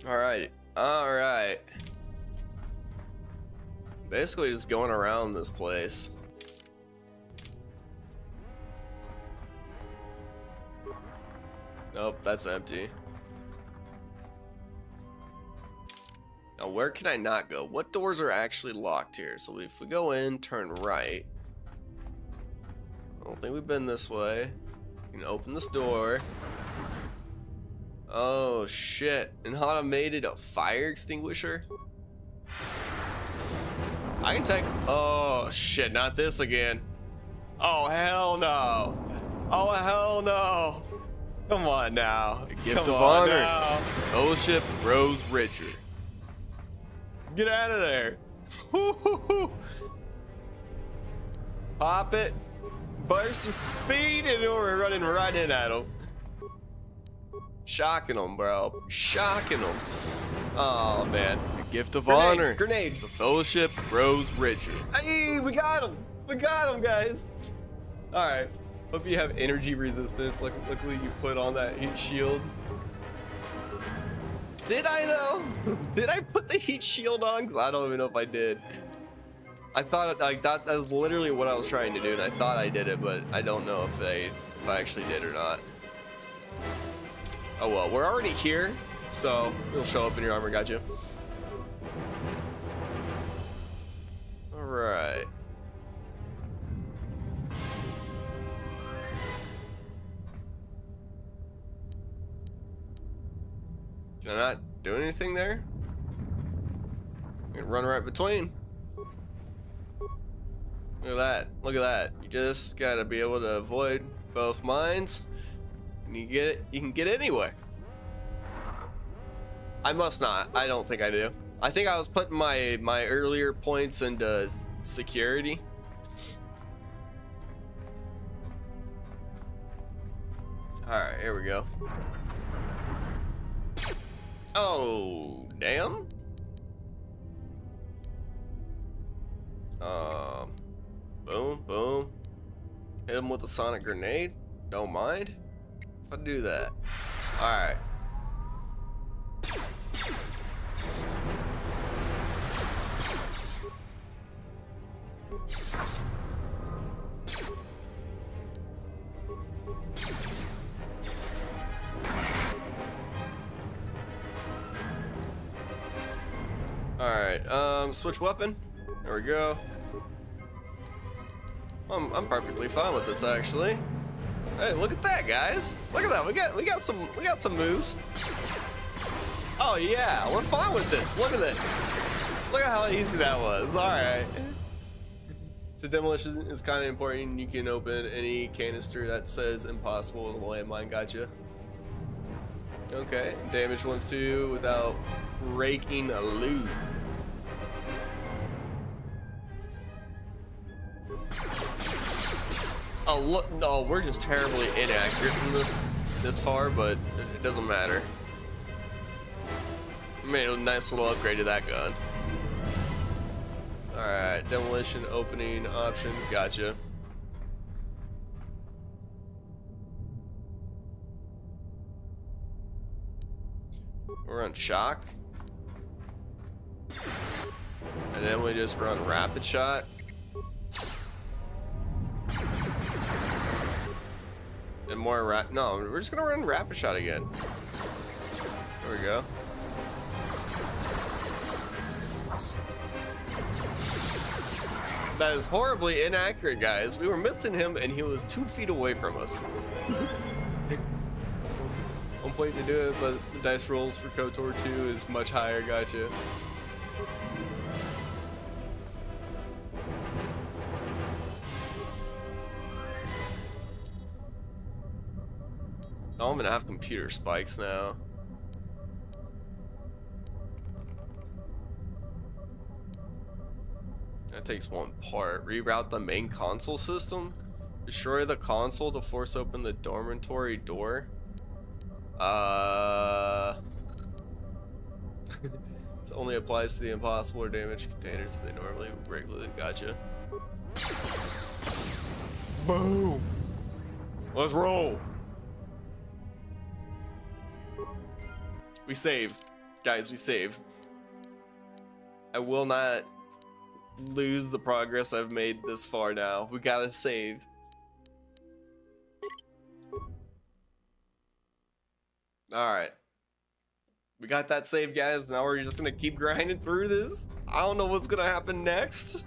Alright. Basically just going around this place. Nope, that's empty. Now where can I not go? What doors are actually locked here? So if we go in, turn right. I don't think we've been this way. We can open this door. Oh shit, an automated fire extinguisher? I can take, oh shit, not this again. Oh hell no. Oh hell no. Come on now. A gift of honor. Fellowship grows richer. Get out of there. Pop it. Burst of speed and we're running right in at him. Shocking them, bro. Shocking them. Oh, man. A gift of honor. Grenade. The fellowship grows richer. Hey, we got him. We got him, guys. All right. Hope you have energy resistance. Luckily, you put on that heat shield. Did I, though? Did I put the heat shield on? Because I don't even know if I did. I thought like that was literally what I was trying to do, and I thought I did it, but I don't know if I actually did or not. Oh well, we're already here, so it'll show up in your armor. Gotcha. All right. Can I not do anything there? I can run right between. Look at that. Look at that. You just gotta be able to avoid both mines. And you get it. You can get anywhere. I must not. I don't think I do. I think I was putting my earlier points into security. All right, here we go. Oh, damn. Boom, boom. Hit him with a sonic grenade. Don't mind if I do that. All right. Alright, switch weapon. There we go. I'm perfectly fine with this actually. Hey, look at that, guys. Look at that. We got some moves. Oh yeah, we're fine with this. Look at this. Look at how easy that was. Alright. So demolition is kind of important. You can open any canister that says impossible with a landmine. Gotcha. Okay, damage 1-2 without breaking a loot. Oh look, no, we're just terribly inaccurate from this far, but it doesn't matter. We made a nice little upgrade to that gun. Alright, demolition opening option, gotcha. We're on shock. And then we just run rapid shot. And more no, we're just gonna run rapid shot again. There we go. That is horribly inaccurate, guys. We were missing him and he was 2 feet away from us. One point to do it, but the dice rolls for KOTOR 2 is much higher, gotcha. Oh, I'm gonna have computer spikes now. That takes one part. Reroute the main console system. Destroy the console to force open the dormitory door. It only applies to the impossible or damaged containers if they normally break with it. Gotcha. Boom. Let's roll. We save. Guys, we save. I will not lose the progress I've made this far now. We gotta save. Alright. We got that save, guys. Now we're just gonna keep grinding through this. I don't know what's gonna happen next.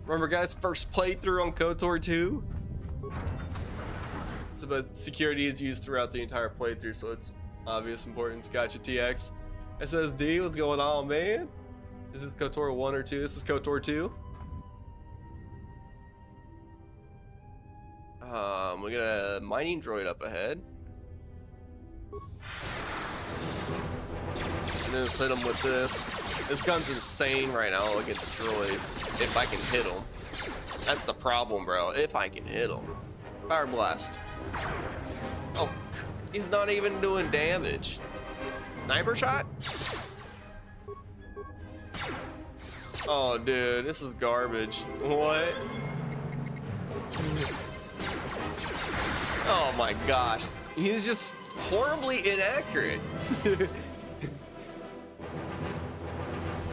Remember, guys, first playthrough on KOTOR 2. So, but security is used throughout the entire playthrough, so it's obvious importance. Gotcha, TX. SSD, what's going on, man? Is this KOTOR 1 or 2? This is KOTOR 2. We got a mining droid up ahead. And then let's hit him with this. This gun's insane right now against droids. If I can hit him. That's the problem, bro. If I can hit him. Fire blast. Oh, he's not even doing damage. Sniper shot? Oh, dude, this is garbage. What? Oh my gosh. He's just horribly inaccurate. I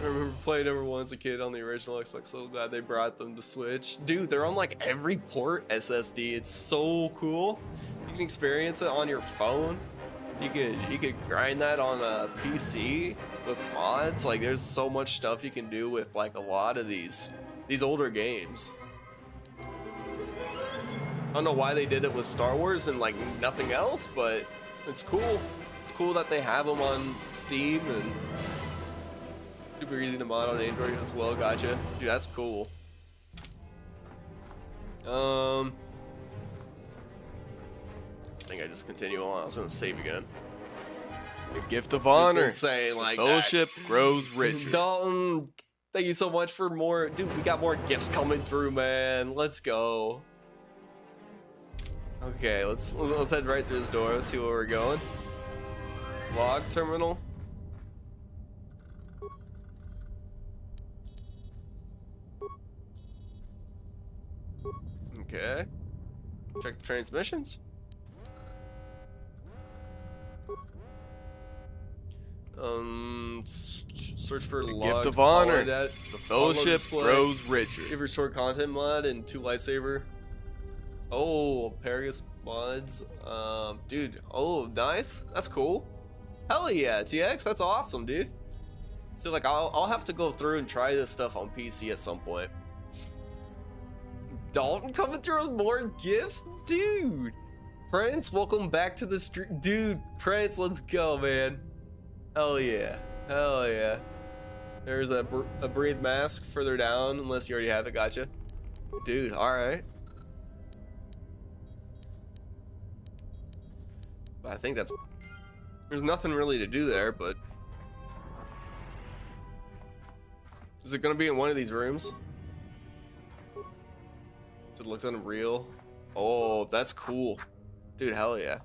remember playing number 1 as a kid on the original Xbox, so glad they brought them to Switch. Dude, they're on like every port SSD. It's so cool. You can experience it on your phone. You could grind that on a PC with mods. Like, there's so much stuff you can do with like a lot of these older games. I don't know why they did it with Star Wars and like nothing else, but it's cool. It's cool that they have them on Steam and super easy to mod on Android as well. Gotcha. Dude, that's cool. I think I just continue on. I was gonna save again. The gift of honor. Say like Fellowship that. grows richer. Dalton, thank you so much for more. Dude, we got more gifts coming through, man. Let's go. Okay, let's head right through this door. Let's see where we're going. Log terminal. Okay. Check the transmissions. Search for log. Gift of honor. The Fellowship grows richer. Give restore content mod and 2 lightsaber. Oh, Paragus mods. Dude. Oh, nice. That's cool. Hell yeah, TX. That's awesome, dude. So like, I'll have to go through and try this stuff on PC at some point. Dalton coming through with more gifts, dude. Prince, welcome back to the street, dude. Prince, let's go, man. Hell yeah, hell yeah. There's a breathe mask further down, unless you already have it. Gotcha. Dude, alright. I think that's... There's nothing really to do there, but... Is it gonna be in one of these rooms? Does it look unreal? Oh, that's cool. Dude, hell yeah.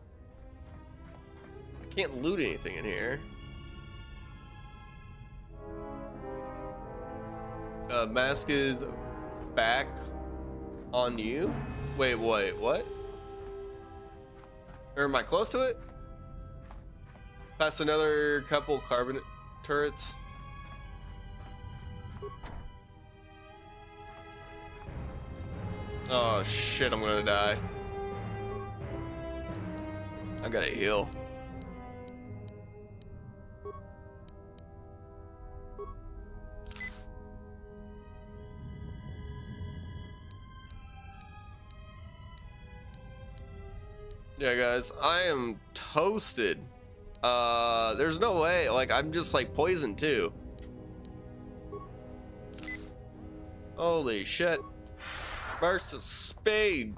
I can't loot anything in here. Mask is back on you? Wait, what? Or am I close to it? Past another couple carbon turrets. Oh shit, I'm gonna die. I gotta heal. Yeah, guys, I am toasted. There's no way. Like, I'm just like poisoned too. Holy shit. Burst of spade.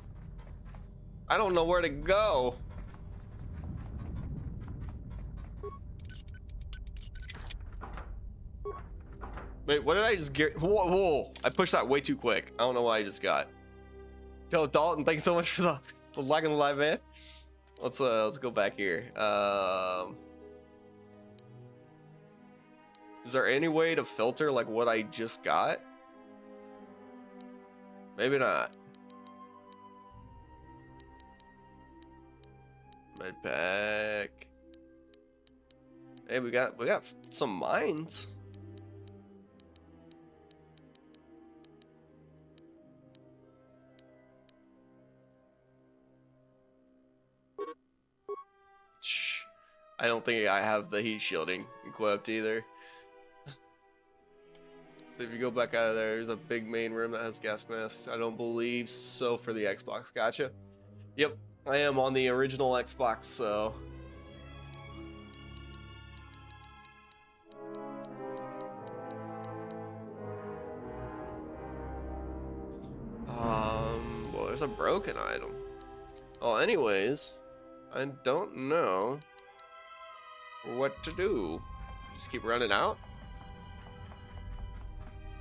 I don't know where to go. Wait, what did I just get? Whoa, I pushed that way too quick. I don't know what I just got. Yo, Dalton, thanks so much for the like on the live, man. Let's go back here. Is there any way to filter like what I just got? Maybe not. Med pack. Hey, we got some mines. I don't think I have the heat shielding equipped either. So if you go back out of there, there's a big main room that has gas masks. I don't believe so for the Xbox. Gotcha. Yep, I am on the original Xbox, so... Well, there's a broken item. Well, anyways, I don't know what to do. Just keep running out?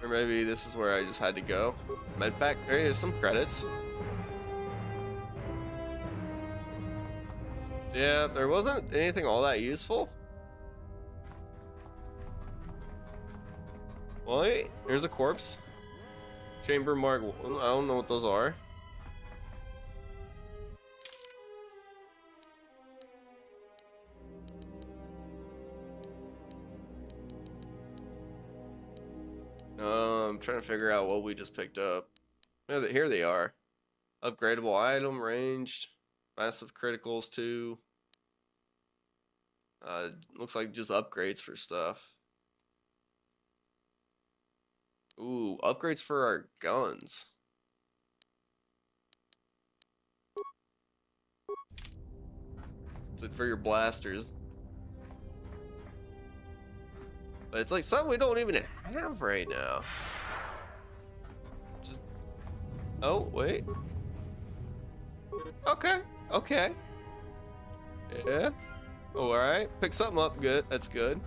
Or maybe this is where I just had to go. Medpack, there's some credits. Yeah, there wasn't anything all that useful. Wait, there's a corpse. Chamber mark, I don't know what those are. I'm trying to figure out what we just picked up. Yeah, here they are. Upgradable item, ranged, massive criticals too. Looks like just upgrades for stuff. Ooh, upgrades for our guns. So for your blasters. But it's like something we don't even have right now. Just... Oh, wait. Okay, okay. Yeah. Oh, alright. Pick something up. Good. That's good.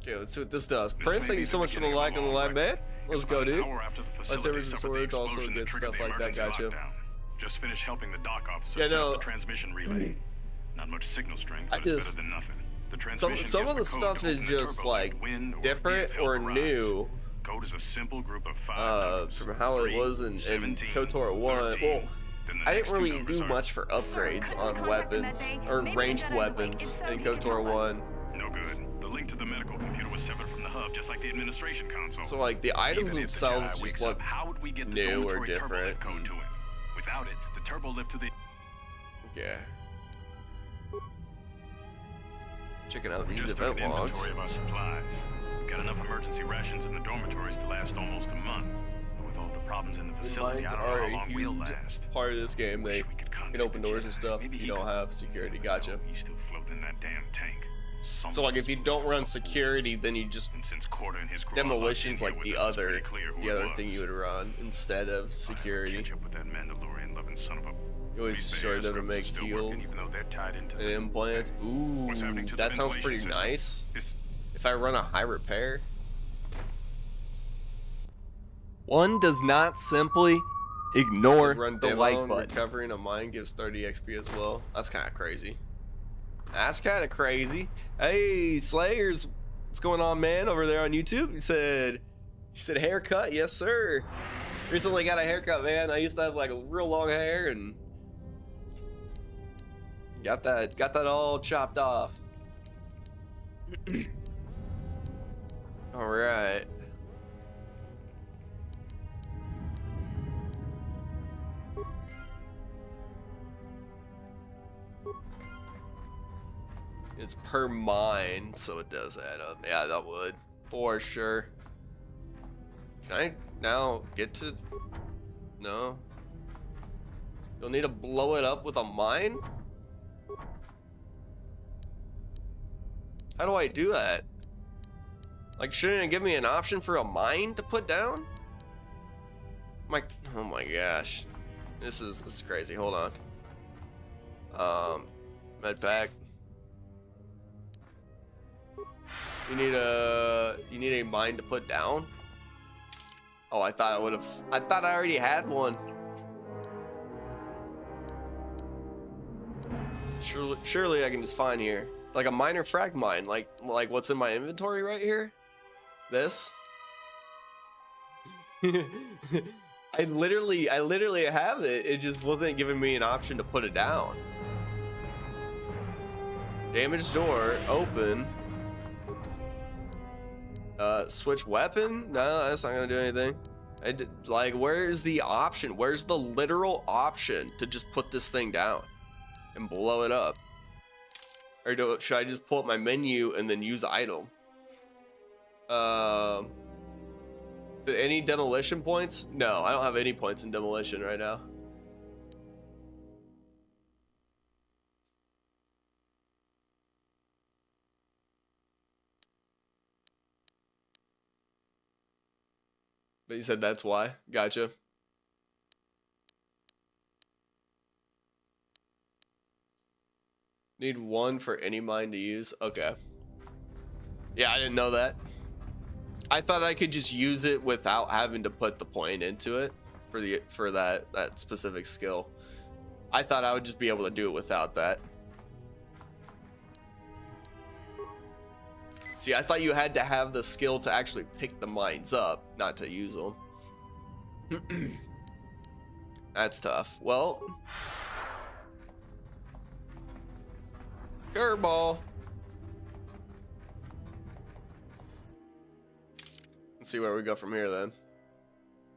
Okay, let's see what this does. Prince, thank you so much for the like on the live, man. Let's go, dude. Lightsabers and swords, also good stuff like that. Gotcha. Just finished helping the dock officer Yeah, set no. up the transmission relay. Not much signal strength, I but it's just- better than nothing. The Some transmission of the gives stuff code is to open the just turbo like like wind or different deep or overrides. new. Code is a simple group of 5 numbers. From how it 3, was in 17, KOTOR 1. 13. Well, Then the I next didn't two really numbers do are much for upgrades on weapons or ranged weapons in KOTOR 1. no good. The link to the medical computer was severed from the hub, just like the administration console. So like the items Even if the themselves Jedi just wakes look up, how would we get the new or dormitory turbo different. lift code to it? Without it, the turbo lift to the Yeah. Checking out We these just took event an logs. inventory of our supplies. We've got enough emergency rations in the dormitories to last almost a month. But with all the problems in the facility, Mines I don't know are how a long we'll huge last. part of this game. They Wish we could can contact open the doors and Jedi. stuff Maybe if you he don't could- have security. Gotcha. He's still floating in that damn tank. So like if you don't run security, then you just And since Quarter and his crew demolition's are locked in like here the with us, it's other pretty clear who the it other was. thing you would run instead of security. Catch up with that Mandalorian-loving son of a... You always At least the destroy them to airstrip make is still heals working, even though they're tied into and the- implants. Ooh, What's happening to the that sounds pretty ventilation nice. system? If I run a high repair. One does not simply ignore Run the demo like and button. recovering a mine gives 30 XP as well. That's kind of crazy. That's kind of crazy. Hey, Slayers, what's going on, man? Over there on YouTube, you said haircut, yes sir. Recently got a haircut, man. I used to have like a real long hair and got that all chopped off. All right. It's per mine, so it does add up. Yeah, that would. For sure. Can I now get to... No. You'll need to blow it up with a mine? How do I do that? Like, shouldn't it give me an option for a mine to put down? Oh my gosh. This is crazy. Hold on. Med pack. You need a mine to put down? Oh, I thought I already had one. Surely I can just find here. Like a minor frag mine, like what's in my inventory right here? This? I literally have it. It just wasn't giving me an option to put it down. Damaged door, open. Switch weapon? No, that's not gonna do anything. Like, where's the option? Where's the literal option to just put this thing down and blow it up? Or should I just pull up my menu and then use item? Any demolition points? No, I don't have any points in demolition right now. But you said that's why. Gotcha. Need one for any mine to use. Okay. Yeah, I didn't know that. I thought I could just use it without having to put the point into it for that specific skill. I thought I would just be able to do it without that. See, I thought you had to have the skill to actually pick the mines up, not to use them. That's tough. Well, curveball. Let's see where we go from here then.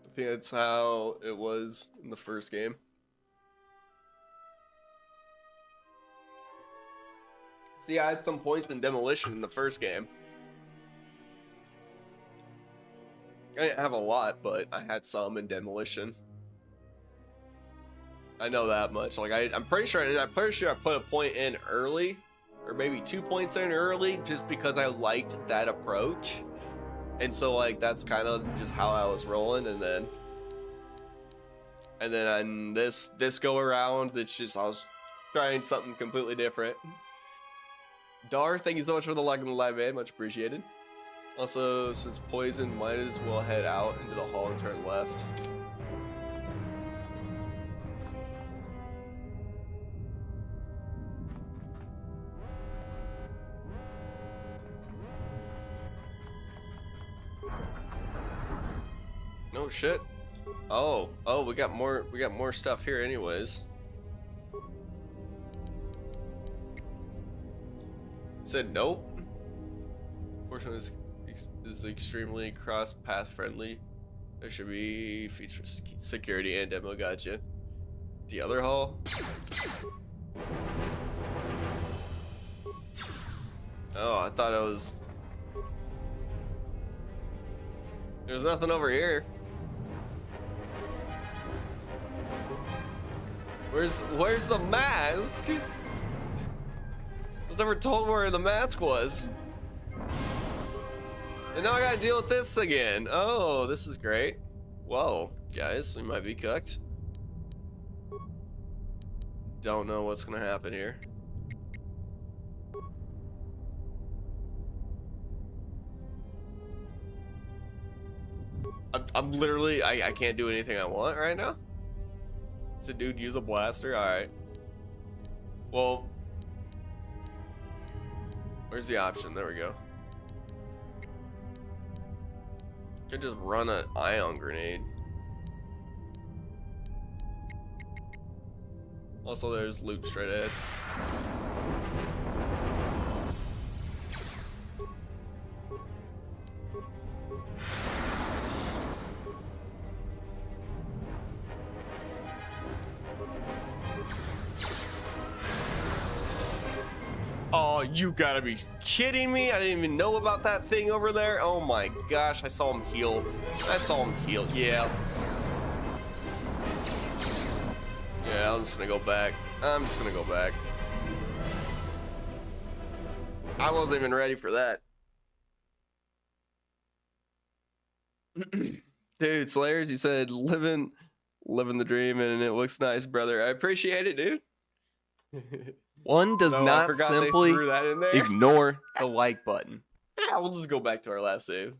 I think that's how it was in the first game. See, I had some points in demolition in the first game. I didn't have a lot, but I had some in demolition. I know that much. Like I'm pretty sure I put a point in early, or maybe 2 points in early, just because I liked that approach. And so like that's kind of just how I was rolling, and then on this go around, it's just I was trying something completely different. Dar, thank you so much for the like on the live, man. Much appreciated. Also, since poison, might as well head out into the hall and turn left. No shit. Oh, we got more stuff here anyways. Said nope. Fortunately, this is extremely cross-path friendly. There should be feats for security and demo. Gotcha. The other hall. Oh, I thought it was... There's nothing over here. Where's the mask? I was never told where the mask was. And now I gotta deal with this again. Oh, this is great. Whoa, guys, we might be cooked. Don't know what's gonna happen here. I'm literally, I can't do anything I want right now. Does a dude use a blaster? Alright. Well, where's the option? There we go. Could just run an ion grenade. Also, there's loot straight ahead. Oh, you gotta be kidding me. I didn't even know about that thing over there. Oh my gosh, I saw him heal. I saw him heal, yeah. Yeah, I'm just gonna go back. I'm just gonna go back. I wasn't even ready for that. Dude, Slayers, you said living the dream and it looks nice, brother. I appreciate it, dude. One does No, I not forgot they simply threw that in there. ignore the like button. Yeah, we'll just go back to our last save.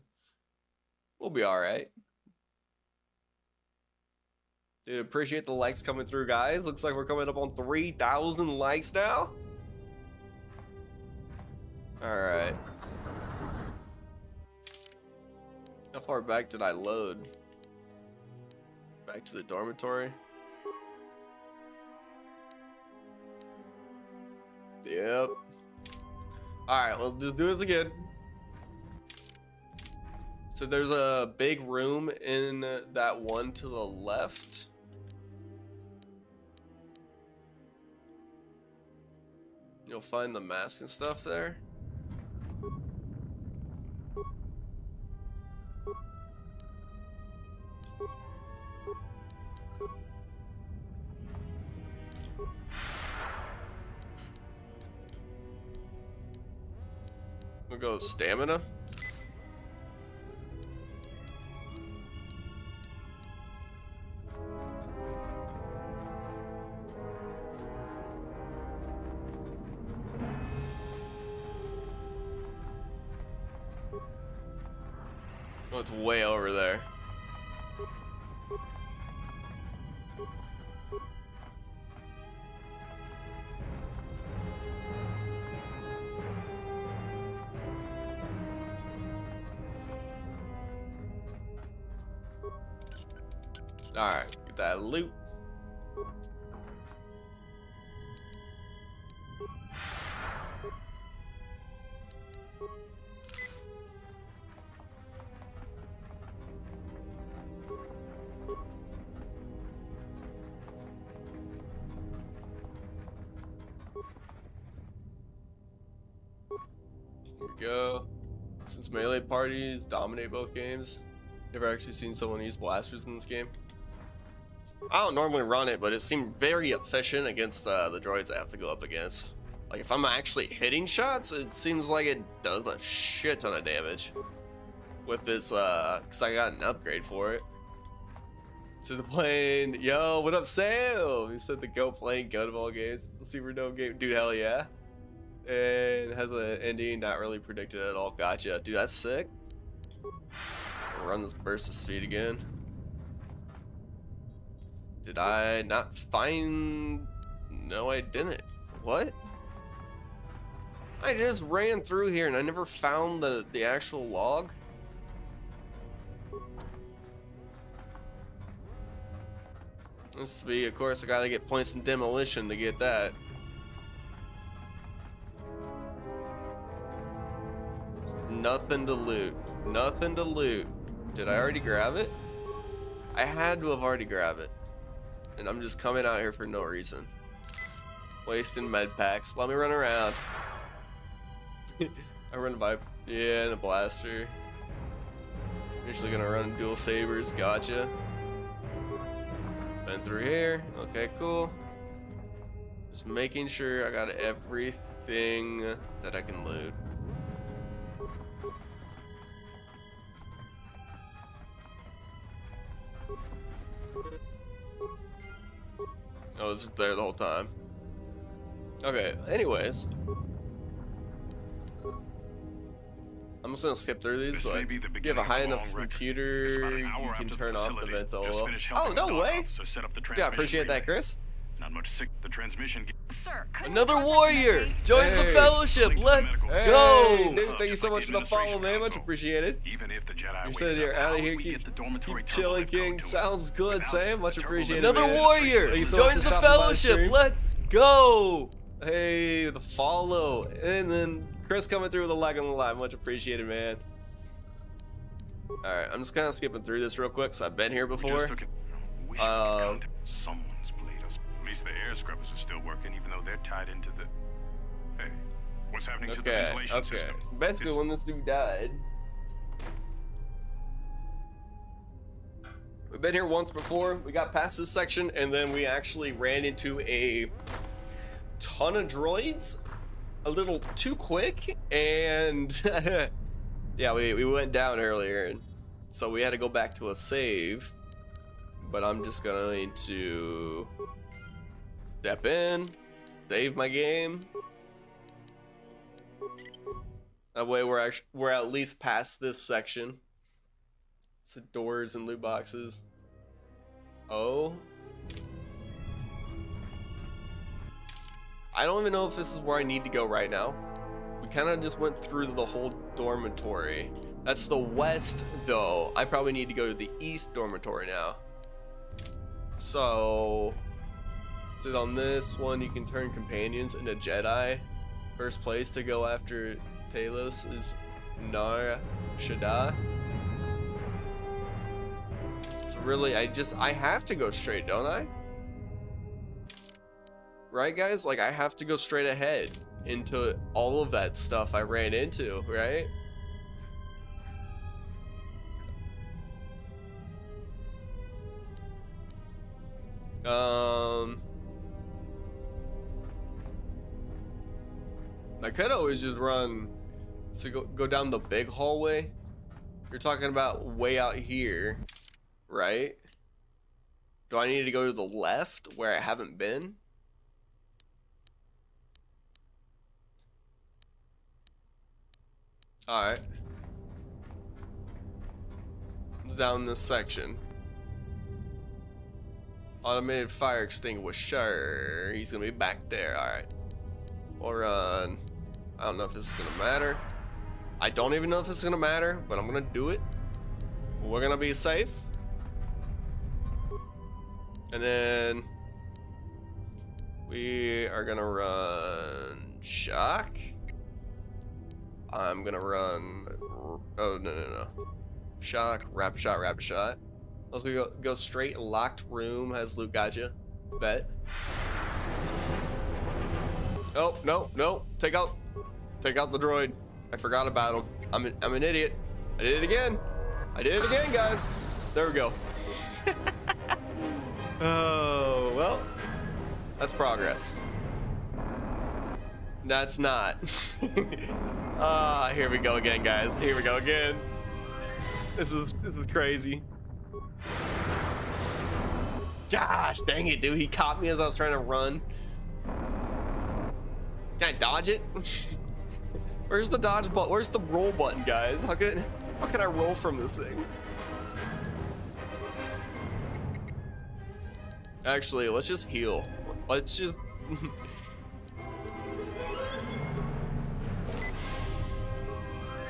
We'll be alright. Dude, appreciate the likes coming through, guys. Looks like we're coming up on 3,000 likes now. Alright. How far back did I load? Back to the dormitory? Yep. Alright, we'll just do this again. So there's a big room in that one to the left. You'll find the mask and stuff there. We'll go stamina. Oh, it's way over there. Alright, get that loot. Here we go. Since melee parties dominate both games, never actually seen someone use blasters in this game. I don't normally run it, but it seemed very efficient against the droids I have to go up against. Like, if I'm actually hitting shots, it seems like it does a shit ton of damage. With this, because I got an upgrade for it. To the plane, yo, what up, Sam? He said the Go playing Go to all games. It's a super dope game. Dude, hell yeah. And has an ending not really predicted at all. Gotcha. Dude, that's sick. I'll run this burst of speed again. Did I not find... No, I didn't. What? I just ran through here and I never found the actual log. This to be, of course, I gotta get points in demolition to get that. There's nothing to loot. Nothing to loot. Did I already grab it? I had to have already grabbed it. And I'm just coming out here for no reason. Wasting med packs. Let me run around. I run by, yeah, and a blaster. Usually gonna run dual sabers, gotcha. Been through here, okay, cool. Just making sure I got everything that I can loot. Oh, it was there the whole time. Okay, anyways. I'm just gonna skip through these, but if you have a high enough computer, you can turn off the vents all. Oh, no way! Yeah, I appreciate that, Chris. Not much sick. The transmission. Sir, Another warrior joins the Hey. fellowship. Let's Hey, go. dude, thank you so much for the follow, man. Much appreciated. Even if the Jedi You wakes said you're up, out of how here. would we Keep get the dormitory chilling, turbo King. to it? Sounds good, Without Sam. Much the turbo appreciated. lift. Another man. warrior Thank you so much joins for the stopping by the fellowship. stream. Let's go. Hey, the follow. And then Chris coming through with a like on the live. Much appreciated, man. Alright, I'm just kind of skipping through this real quick because I've been here We just before. took it. Wish we could contact- Someone's played us. At least the air scrubbers are still working, even though they're tied into the. Hey, what's happening to the Okay, ventilation okay. system? Basically, when this dude died. We've been here once before. We got past this section, and then we actually ran into a ton of droids a little too quick, and yeah, we went down earlier, and so we had to go back to a save. But I'm just going to step in, save my game. That way we're at least past this section. So doors and loot boxes. Oh. I don't even know if this is where I need to go right now. We kind of just went through the whole dormitory. That's the west, though. I probably need to go to the east dormitory now. So on this one, you can turn companions into Jedi. First place to go after Talos is Nar Shaddaa. So really, I have to go straight, don't I? Right, guys? Like, I have to go straight ahead into all of that stuff I ran into, right? I could always just run to go down the big hallway. You're talking about way out here, right? Do I need to go to the left where I haven't been? Alright. It's down this section. Automated fire extinguisher. He's gonna be back there. Alright. We'll run. I don't know if this is gonna matter. I don't even know if this is gonna matter, but I'm gonna do it. We're gonna be safe. And then we are gonna run shock. I'm gonna run. Oh no. Shock, rapid shot, rapid shot. Let's go straight. Locked room has loot. Gotcha. Bet. Oh no! Take out the droid. I forgot about him. I'm an idiot. I did it again. Guys. There we go. Oh well, that's progress. That's not. Here we go again, guys. Here we go again. This is crazy. Gosh, dang it, dude. He caught me as I was trying to run. Can I dodge it? Where's the dodge button? Where's the roll button, guys? How can I roll from this thing? Actually, let's just heal. Let's just...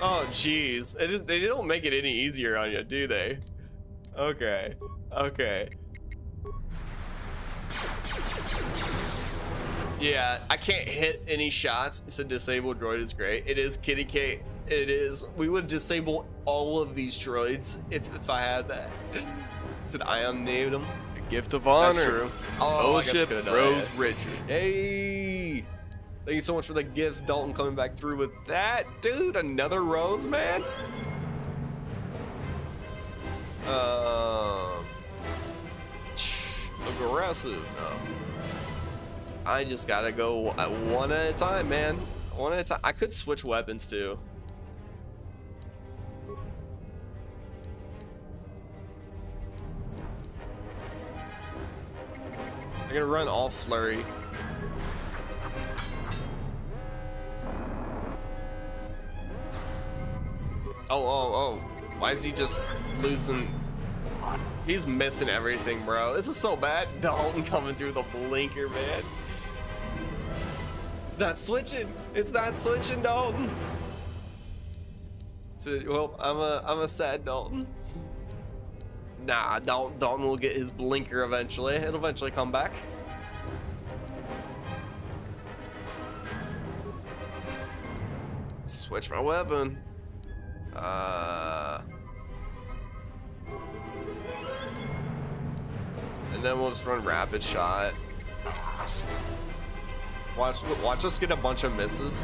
Oh, jeez. They don't make it any easier on you, do they? Okay. Yeah, I can't hit any shots. It said disable droid is great. It is Kitty Kate. It is. We would disable all of these droids if I had that. It said I unnamed them. A gift of honor. That's true. Oh, I guess I Fellowship could've done Rose that. Richard. Hey. Thank you so much for the gifts, Dalton, coming back through with that. Dude, another rose, man. Aggressive. No. I just gotta go one at a time, man. One at a time. I could switch weapons too. I'm gonna run all flurry. Oh. Why is he just losing? He's missing everything, bro. This is so bad. Dalton coming through the blinker, man. It's not switching. It's not switching, Dalton. So, well, I'm a sad Dalton. Nah, Dalton will get his blinker eventually. It'll eventually come back. Switch my weapon. And then we'll just run rapid shot. Watch us get a bunch of misses.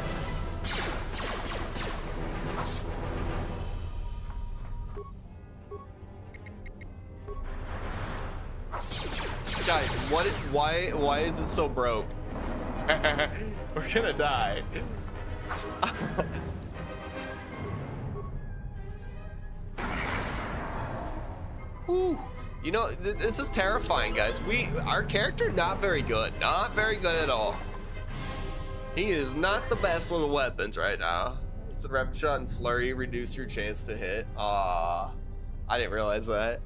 Guys, why is it so broke? We're gonna die. Whew. You know, this is terrifying, guys. Our character, not very good. Not very good at all. He is not the best with the weapons right now. It's a rapid shot and flurry, reduce your chance to hit. I didn't realize that.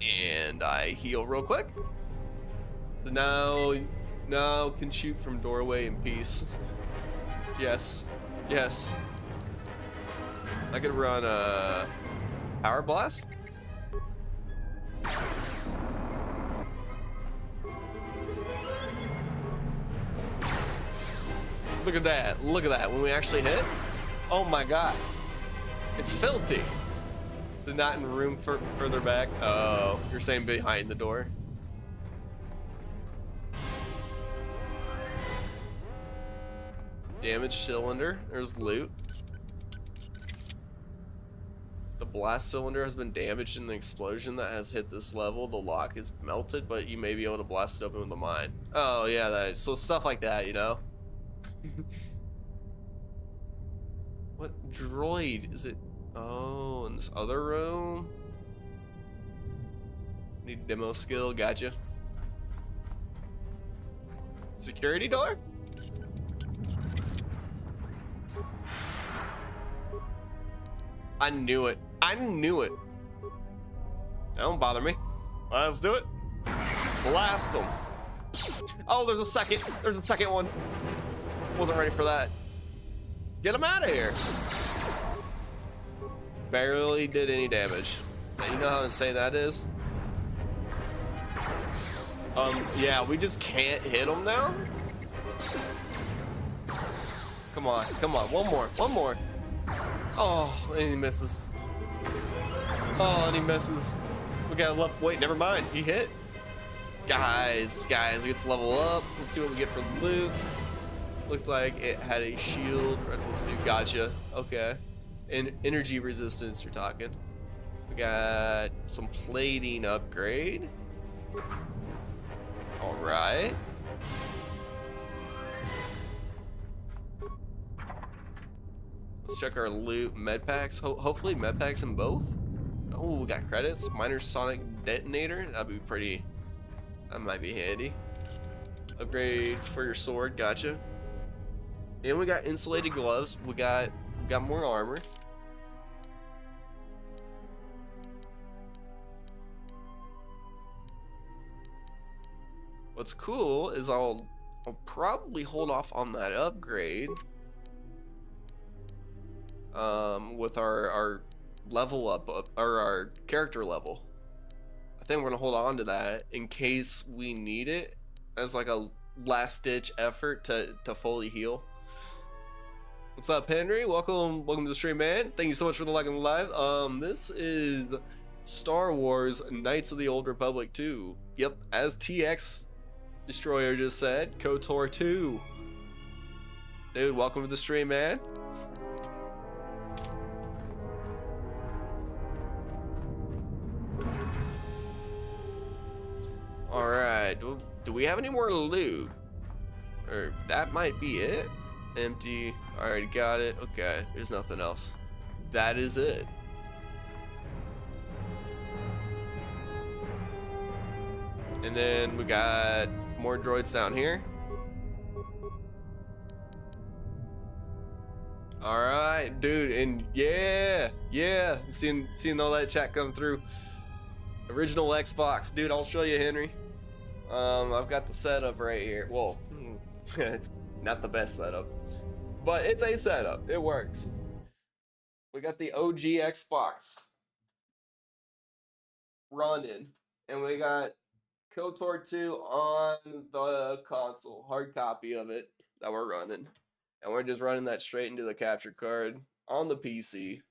And I heal real quick. Now can shoot from doorway in peace. Yes. I could run a power blast. Look at that. Look at that. When we actually hit. Oh my god. It's filthy. They're not in room further back. Oh, you're saying behind the door. Damaged cylinder. There's loot. The blast cylinder has been damaged in the explosion that has hit this level. The lock is melted, but you may be able to blast it open with a mine. Oh yeah, so stuff like that, you know. What droid is it? Oh, in this other room. Need demo skill. Gotcha. Security door. I knew it. Don't bother me. Let's do it. Blast them. Oh, there's a second one. Wasn't ready for that. Get him out of here. Barely did any damage. You know how insane that is? Yeah, we just can't hit him now. Come on. One more. Oh, and he misses. Oh, and he misses. We got left. Wait, never mind. He hit. Guys, we get to level up. Let's see what we get for loot. Looked like it had a shield. Let's do. Gotcha. Okay. And energy resistance. You're talking. We got some plating upgrade. All right. Let's check our loot. Med packs. Hopefully med packs in both. Oh, we got credits. Minor sonic detonator. That'd be pretty. That might be handy. Upgrade for your sword. Gotcha. And we got insulated gloves. We got more armor. What's cool is I'll probably hold off on that upgrade. With our level up or our character level. I think we're gonna hold on to that in case we need it as like a last ditch effort to fully heal. What's up, Henry? Welcome to the stream, man. Thank you so much for the like and the live. This is Star Wars Knights of the Old Republic 2. Yep, as TX Destroyer just said, KOTOR 2. Dude, welcome to the stream, man. Alright, do we have any more loot? Or that might be it. Empty. Already got it. Okay, there's nothing else. That is it. And then we got more droids down here. Alright, dude, and yeah, I'm seeing all that chat come through. Original Xbox, dude, I'll show you, Henry. I've got the setup right here. Well, it's not the best setup, but it's a setup. It works. We got the OG Xbox running, and we got KOTOR 2 on the console, hard copy of it that we're running. And we're just running that straight into the capture card on the PC.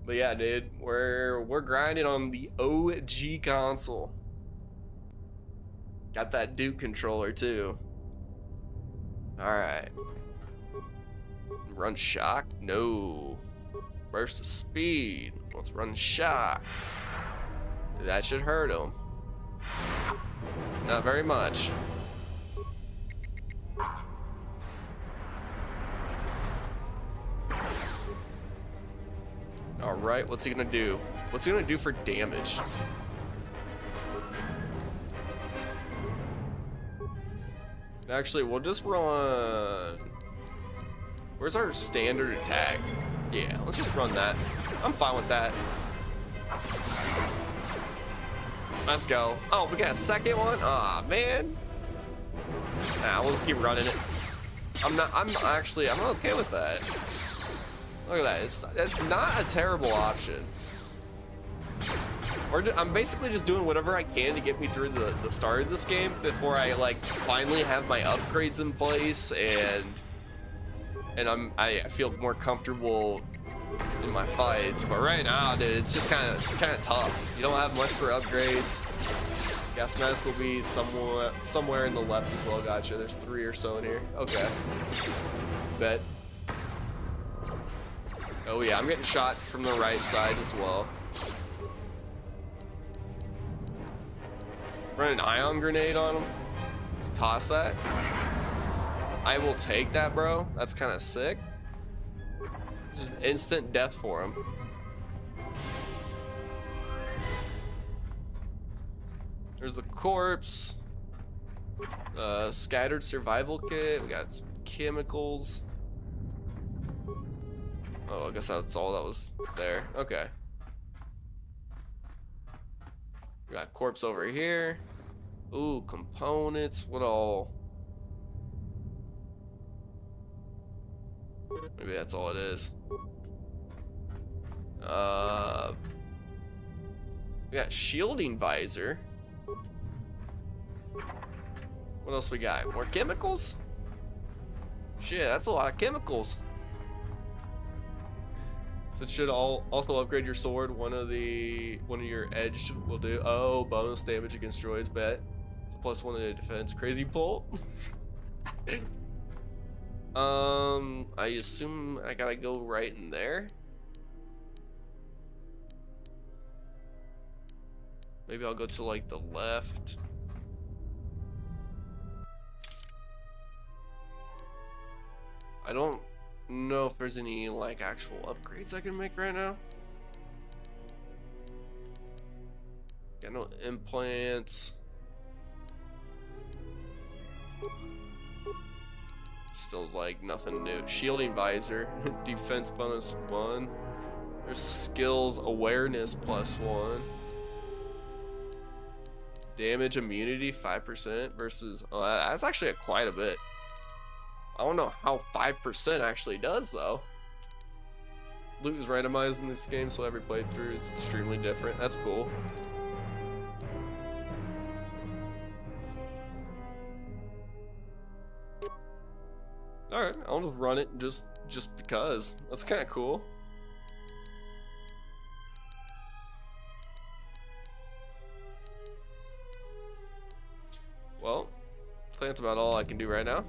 But yeah, dude, we're grinding on the OG console. Got that Duke controller too. Alright. Run shock? No. Burst of speed. Let's run shock. That should hurt him. Not very much. Alright, what's he gonna do? What's he gonna do for damage? Actually, we'll just run... Where's our standard attack? Yeah, let's just run that. I'm fine with that. Let's go. Oh, we got a second one? Aw, man. Nah, we'll just keep running it. I'm okay with that. Look at that. It's not a terrible option. I'm basically just doing whatever I can to get me through the start of this game before I like finally have my upgrades in place and I feel more comfortable in my fights. But right now, dude, it's just kind of tough. You don't have much for upgrades. Gas mask will be somewhere in the left as well. Gotcha. There's 3 or so in here. Okay. Bet. Oh yeah, I'm getting shot from the right side as well. Run an ion grenade on him. Just toss that. I will take that, bro. That's kind of sick. Just instant death for him. There's the corpse. Scattered survival kit. We got some chemicals. Oh, I guess that's all that was there. Okay. We got corpse over here. Ooh, components. What all? Maybe that's all it is. We got shielding visor. What else we got? More chemicals? Shit, that's a lot of chemicals. So it should also upgrade your sword. One of your edged will do. Oh, bonus damage against droids. Bet. It's a +1 to defense. Crazy pull. I assume I gotta go right in there. Maybe I'll go to like the left. I don't know if there's any like actual upgrades I can make right now. Got no implants. Still like nothing new. Shielding visor, defense bonus 1. There's skills awareness +1. Damage immunity 5% versus that's actually quite a bit. I don't know how 5% actually does though. Loot is randomized in this game, so every playthrough is extremely different. That's cool. Alright, I'll just run it just because. That's kind of cool. Well, I think that's about all I can do right now.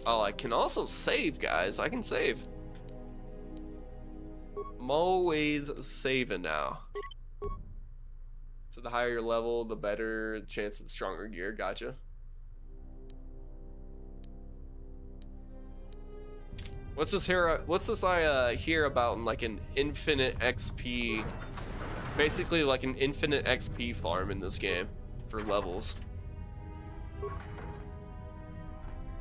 Oh, I can also save, guys. I can save. I'm always saving now. So the higher your level, the better chance of stronger gear. Gotcha. What's this here? What's this I hear about in like an infinite XP? Basically like an infinite XP farm in this game for levels.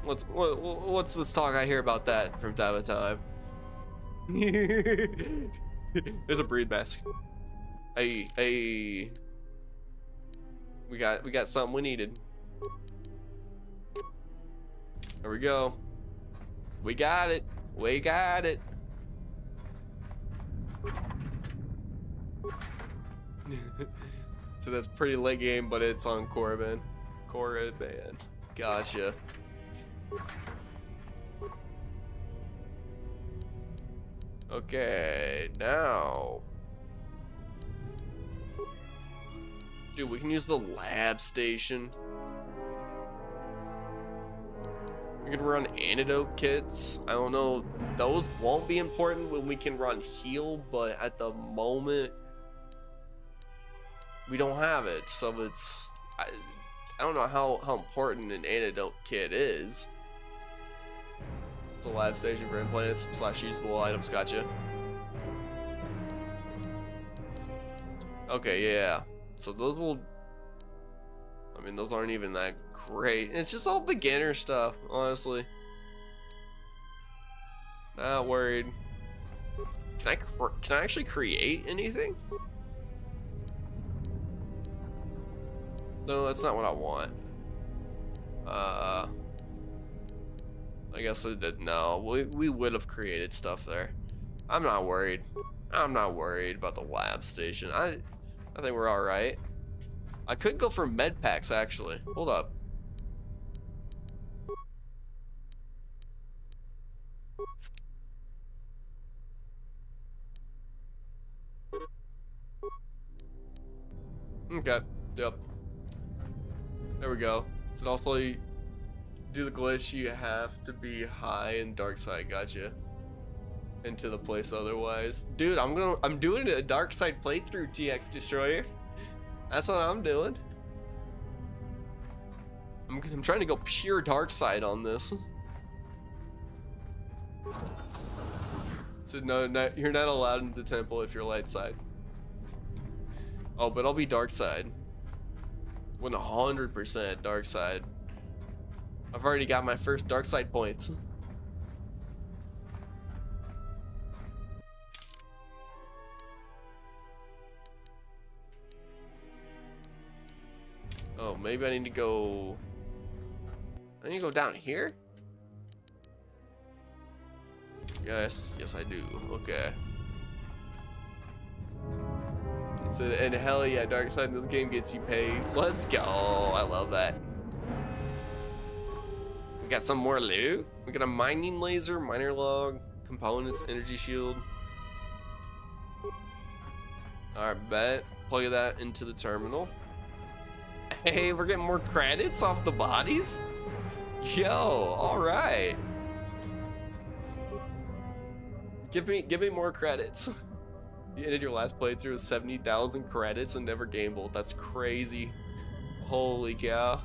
What's this talk I hear about that from time to time? There's a breed mask. Hey. We got something we needed. There we go. We got it. We got it. So that's pretty late game, but it's on Korriban. Korriban. Gotcha. Okay, now. Dude, we can use the lab station. We can run antidote kits. I don't know. Those won't be important when we can run heal, but at the moment, we don't have it. So it's... I don't know how important an antidote kit is. It's a lab station for implants / usable items. Gotcha. Okay, yeah. So those will... I mean, those aren't even that great. It's just all beginner stuff, honestly. Not worried. Can I actually create anything? No, that's not what I want. I guess I did. No, we would have created stuff there. I'm not worried. I'm not worried about the lab station. I think we're all right. I could go for med packs actually. Hold up. Okay. Yep. There we go. So also you do the glitch, you have to be high in dark side. Gotcha. Into the place otherwise. Dude, I'm doing a dark side playthrough, TX Destroyer. That's what I'm doing. I'm trying to go pure dark side on this. So no, you're not allowed into the temple if you're light side. Oh, but I'll be dark side. 100% dark side. I've already got my first dark side points. Oh, maybe I need to go... I need to go down here? Yes, I do. Okay. And hell yeah, dark side in this game gets you paid. Let's go. I love that. We got some more loot. We got a mining laser, miner log, components, energy shield. Alright, bet. Plug that into the terminal. Hey, we're getting more credits off the bodies? Yo, alright. Give me more credits. You ended your last playthrough with 70,000 credits and never gambled. That's crazy. Holy cow.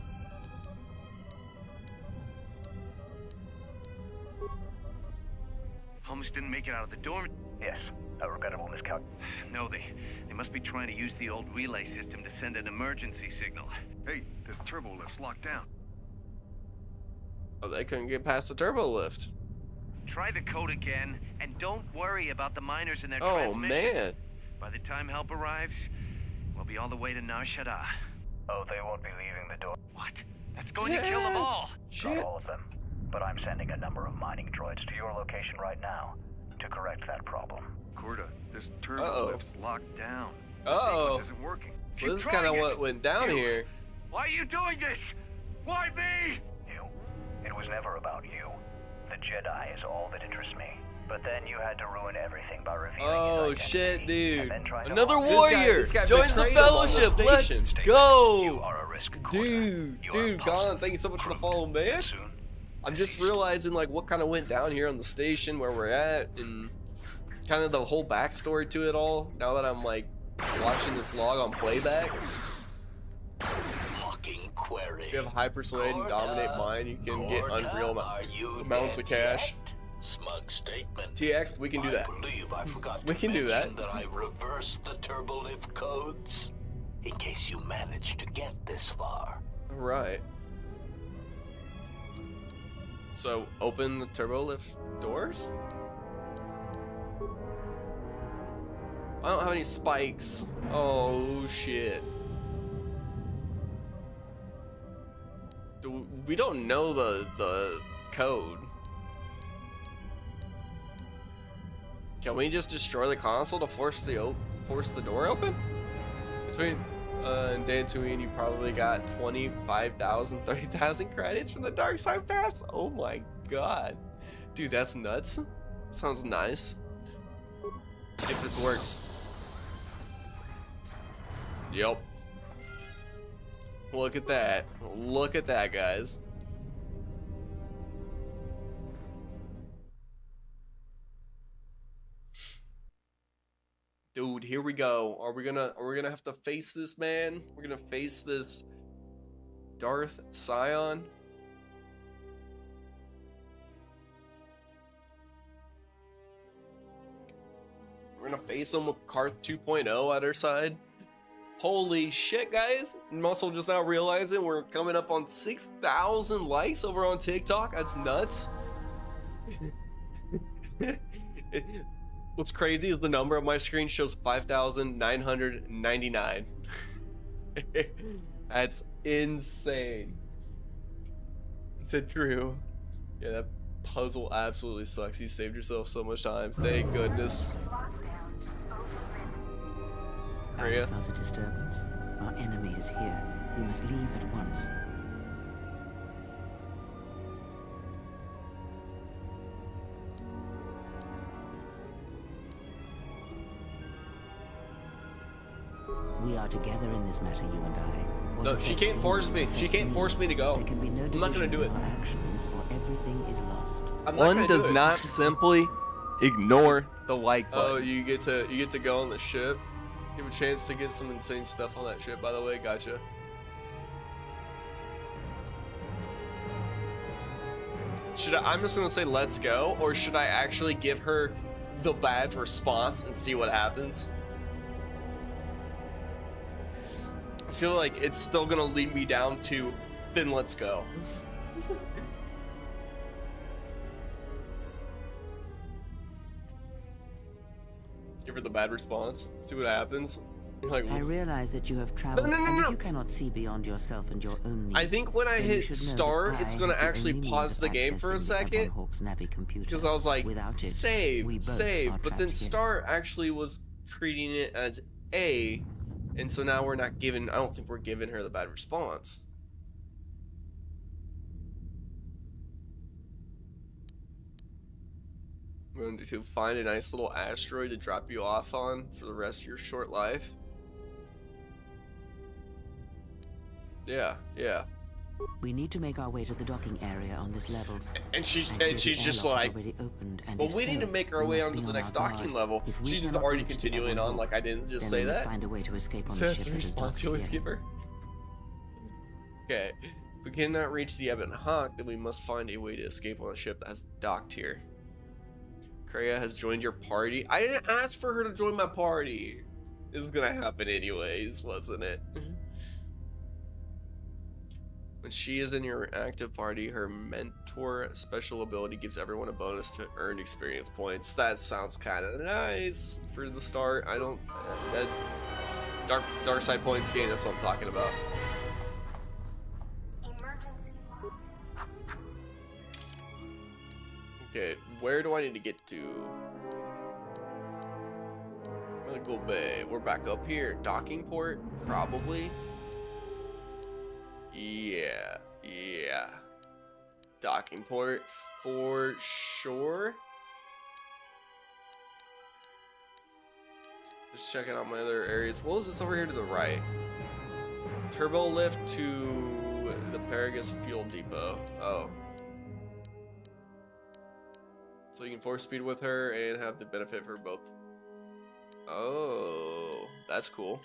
Holmes didn't make it out of the dorm. Yes, a regrettable miscalc. No, they must be trying to use the old relay system to send an emergency signal. Hey, this turbo lift's locked down. Oh, they couldn't get past the turbo lift. Try the code again, and don't worry about the miners and their Oh, transmission. man. By the time help arrives, we'll be all the way to Nar Shaddaa. Oh, they won't be leaving the door. What? That's going to kill them all. Not Shit. all of them. But I'm sending a number of mining droids to your location right now to correct that problem. Corda, this turbo Uh-oh. lift's locked down. Uh-oh. The sequence isn't working. So this is kind of what went down You- here. Why are you doing this? Why me? You. It was never about you. The Jedi is all that interests me. But then you had to ruin everything by revealing Oh his identity, shit, and dude. then trying to Another mock it. warrior. this guy Joins the betrayed him on the fellowship. station. Let's You go. are a risk, KOTOR. Dude, You are dude, Colin, possibly thank you so much for the approved. follow, man. Soon. I'm just realizing like what kind of went down here on the station, where we're at, and kind of the whole backstory to it all. Now that I'm like watching this log on playback. Hawking query. If you have high persuade and dominate mind, you can get unreal amounts of cash. Smug statement. TX, we can do that. I believe I forgot We to can do that. mention that I reversed the turbolift codes in case you managed to get this far. All right. So open the turbo lift doors. I don't have any spikes. Oh shit. We don't know the code. Can we just destroy the console to force the door open? Between and Dantooine, you probably got 25,000, 30,000 credits from the Dark Side Pass. Oh my god, dude, that's nuts. Sounds nice. See if this works. Yep. Look at that. Look at that, guys. Dude, here we go. Are we gonna have to face this man? We're gonna face this Darth Scion. We're gonna face him with Karth 2.0 at our side. Holy shit, guys. I'm also just now realizing we're coming up on 6,000 likes over on TikTok. That's nuts. What's crazy is the number on my screen shows 5,999. That's insane. It's a Drew. Yeah, that puzzle absolutely sucks. You saved yourself so much time. Thank goodness. I felt a disturbance. Our enemy is here. We must leave at once. We are together in this matter, you and I. No, she can't force me. She can't force me to go. There can be no I'm not gonna do it. division in our actions, or everything is lost. I'm not One gonna does do it. not simply ignore the like button. Oh, you get to go on the ship. You have a chance to get some insane stuff on that ship, by the way. Gotcha. I'm just gonna say let's go, or should I actually give her the badge response and see what happens? I feel like it's still gonna lead me down to then let's go. Give her the bad response. See what happens. You're like, I realize that you have traveled, and if you cannot see beyond yourself and your own needs, I think when I then you hit should know start, that it's I gonna have the actually only means pause of the game for a accessing the second. Hawk's Navi computer. Because I was like, Without it, we save, both save, are but then trapped here. start actually was treating it as A, and so now we're not giving, I don't think we're giving her the bad response. We're going to find a nice little asteroid to drop you off on for the rest of your short life. Yeah, yeah. We need to make our way to the docking area on this level. And she's I fear the just airlock is like, already opened, and well, if we so, need to make our we way must onto be the on next our docking guard. level. If we She's cannot already reach the continuing Avalon on, like I didn't just then say we must that. find a way to escape on So the that's ship the that is response docked you always here. give her. Okay, if we cannot reach the Ebon Hawk, then we must find a way to escape on a ship that has docked here. Kreia has joined your party. I didn't ask for her to join my party. This is gonna happen anyways, wasn't it? When she is in your active party, her mentor special ability gives everyone a bonus to earned experience points. That sounds kind of nice for the start. I don't... that dark side points game, that's what I'm talking about. Okay, where do I need to get to? Medical Bay. We're back up here. Docking port? Probably. Yeah. Docking port for sure. Just checking out my other areas. What was this over here to the right? Turbo lift to the Paragus fuel depot. Oh. So you can force speed with her and have the benefit for both. Oh, that's cool.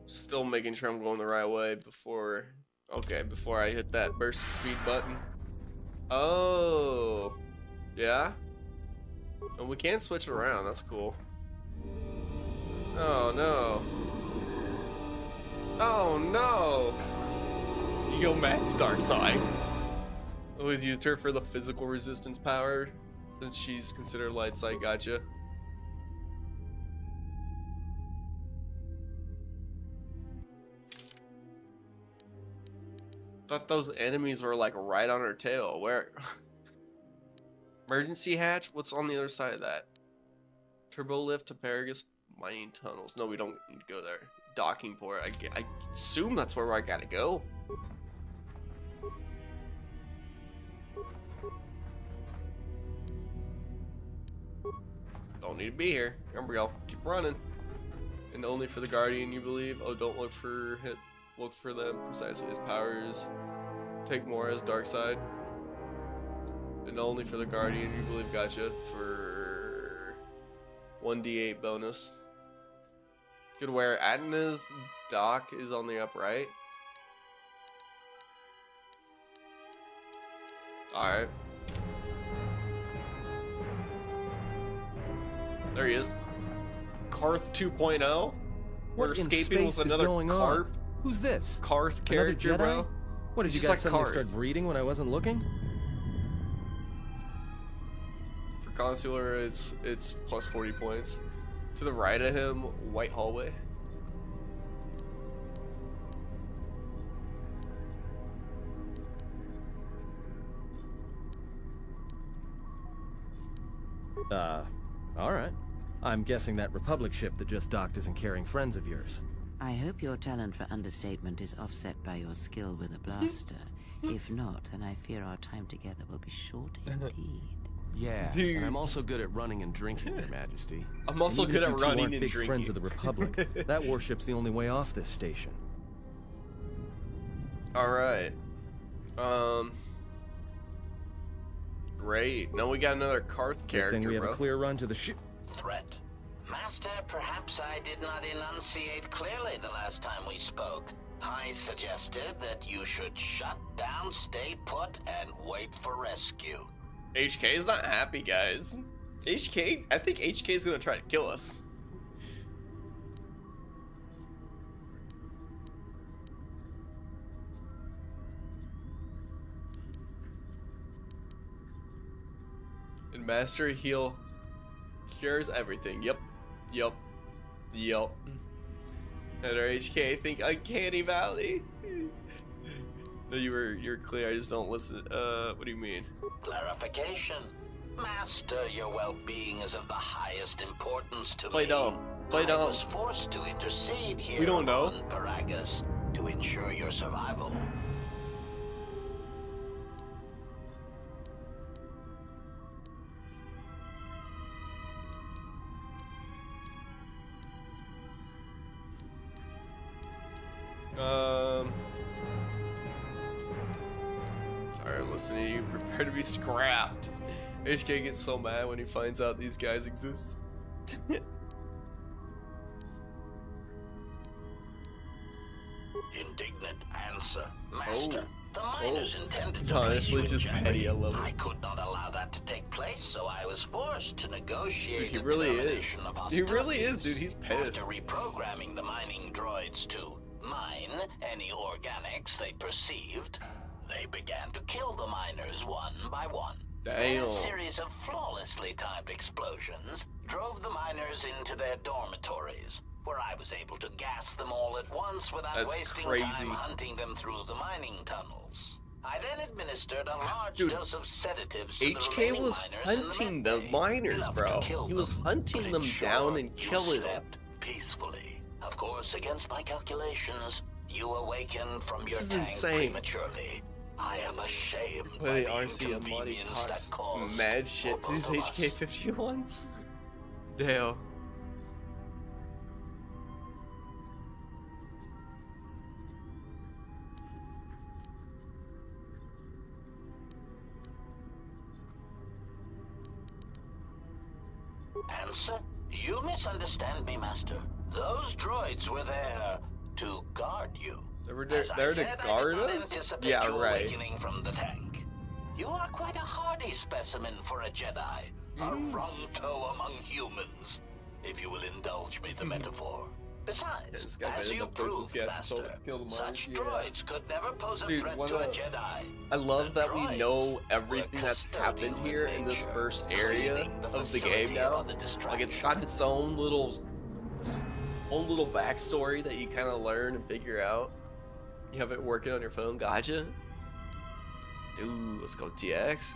Still making sure I'm going the right way before I hit that burst speed button. Oh, yeah. And we can switch it around. That's cool. Oh no. Oh no. You go Matt's dark side. Always used her for the physical resistance power, since she's considered light side. Gotcha. Thought those enemies were like right on her tail. Where? Emergency hatch? What's on the other side of that? Turbo lift to Paragus mining tunnels. No, we don't need to go there. Docking port. I assume that's where I gotta go. Don't need to be here. Remember, y'all. Keep running. And only for the Guardian, you believe? Oh, don't look for hit. Look for them precisely as powers. Take more as dark side. And only for the Guardian, you believe. Gotcha. For 1d8 bonus. Good where Adna's dock is on the upright. Alright. There he is. Karth 2.0. We're escaping with another Karth. Who's this? Karth character, bro. What, did you guys suddenly start breeding when I wasn't looking? For Consular, it's plus 40 points. To the right of him, white hallway. Alright. I'm guessing that Republic ship that just docked isn't carrying friends of yours. I hope your talent for understatement is offset by your skill with a blaster. If not, then I fear our time together will be short indeed. Yeah, Dude. and I'm also good at running and drinking, Your Majesty. I'm also good at running and big drinking. Friends of the Republic. That warship's the only way off this station. Alright. Great. Now we got another Karth character, Good thing we have bro. a clear run to the ship. Threat. Master, perhaps I did not enunciate clearly the last time we spoke. I suggested that you should shut down, stay put, and wait for rescue. HK is not happy, guys. HK, I think HK is gonna try to kill us. And Master Heal cures everything. Yep. At our HK think Uncanny Valley. No, you're clear. I just don't listen. What do you mean? Clarification. Master, your well-being is of the highest importance to Play me. dumb. Play dumb. I was forced to intercede here We don't know. on Paragus to ensure your survival. Sorry, I'm listening to you. Prepare to be scrapped. HK gets so mad when he finds out these guys exist. Indignant answer. Master, the miners intended It's to place honestly you in just jeopardy. petty. I love I it. could not allow that to take place, so I was forced to negotiate Dude, he the really is. termination of He really is, hostilities. dude. He's pissed. After reprogramming the mining droids to mine any organics they perceived, they began to kill the miners one by one. Damn. A series of flawlessly timed explosions drove the miners into their dormitories, where I was able to gas them all at once without That's wasting crazy. time hunting them through the mining tunnels. I then administered a large Dude, dose of sedatives to HK the remaining was miners hunting in the the miners, enough bro. to kill He was them, hunting but them ensure down and you killing them. slept peacefully. Of course, against my calculations, You awaken from This your is tank insane. prematurely. I am ashamed. Play by the RC and Monty inconvenience talks that caused mad shit to for these both of us. HK51s. Damn. Answer? You misunderstand me, Master. Those droids were there to guard you. They were As I there to said, I guard did not us? anticipate Yeah, you right. awakening from the tank. You are quite a hardy specimen for a Jedi. A Ronto among humans, if you will indulge me the metaphor. Besides, Yeah, this guy as ended you up posting proved, gas assault Master, and killed the such Mars, yeah. droids could never pose a Dude, threat what to a up? Jedi. I love The that we droids know everything were that's happened custodial here in in this nature, first area cleaning the of the facility game now. of other Like it's got its own little backstory that you kind of learn and figure out. You have it working on your phone. Gotcha. Dude, let's go TX.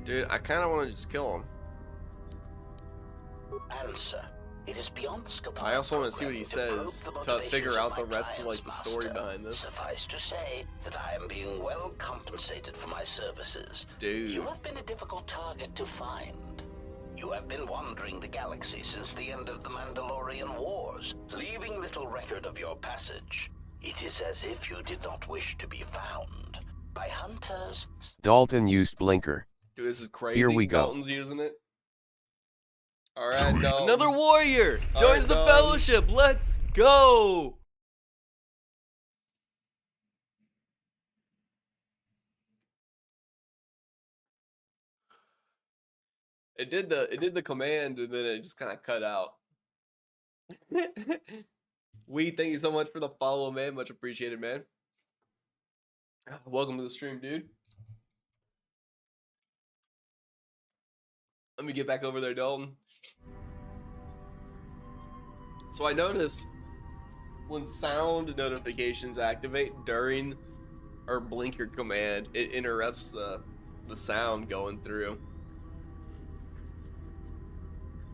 Dude, I kind of want to just kill him. Answer. It is beyond the scope of I also my want to see what he programming says probe the to figure motivations out of the my rest of like the clients, story Master. behind this. Suffice to say that I am being well compensated for my services. Dude. You have been a difficult target to find. You have been wandering the galaxy since the end of the Mandalorian Wars, leaving little record of your passage. It is as if you did not wish to be found by hunters. Dalton used blinker. Dude, this is crazy. Here we go. Dalton's using it. Alright, Dalton. Another warrior All joins right, the Dalton. fellowship. Let's go. It did the command and then it just kind of cut out. Thank you so much for the follow, man. Much appreciated, man. Welcome to the stream, dude. Let me get back over there, Dalton. So I noticed when sound notifications activate during or blinker command, it interrupts the sound going through.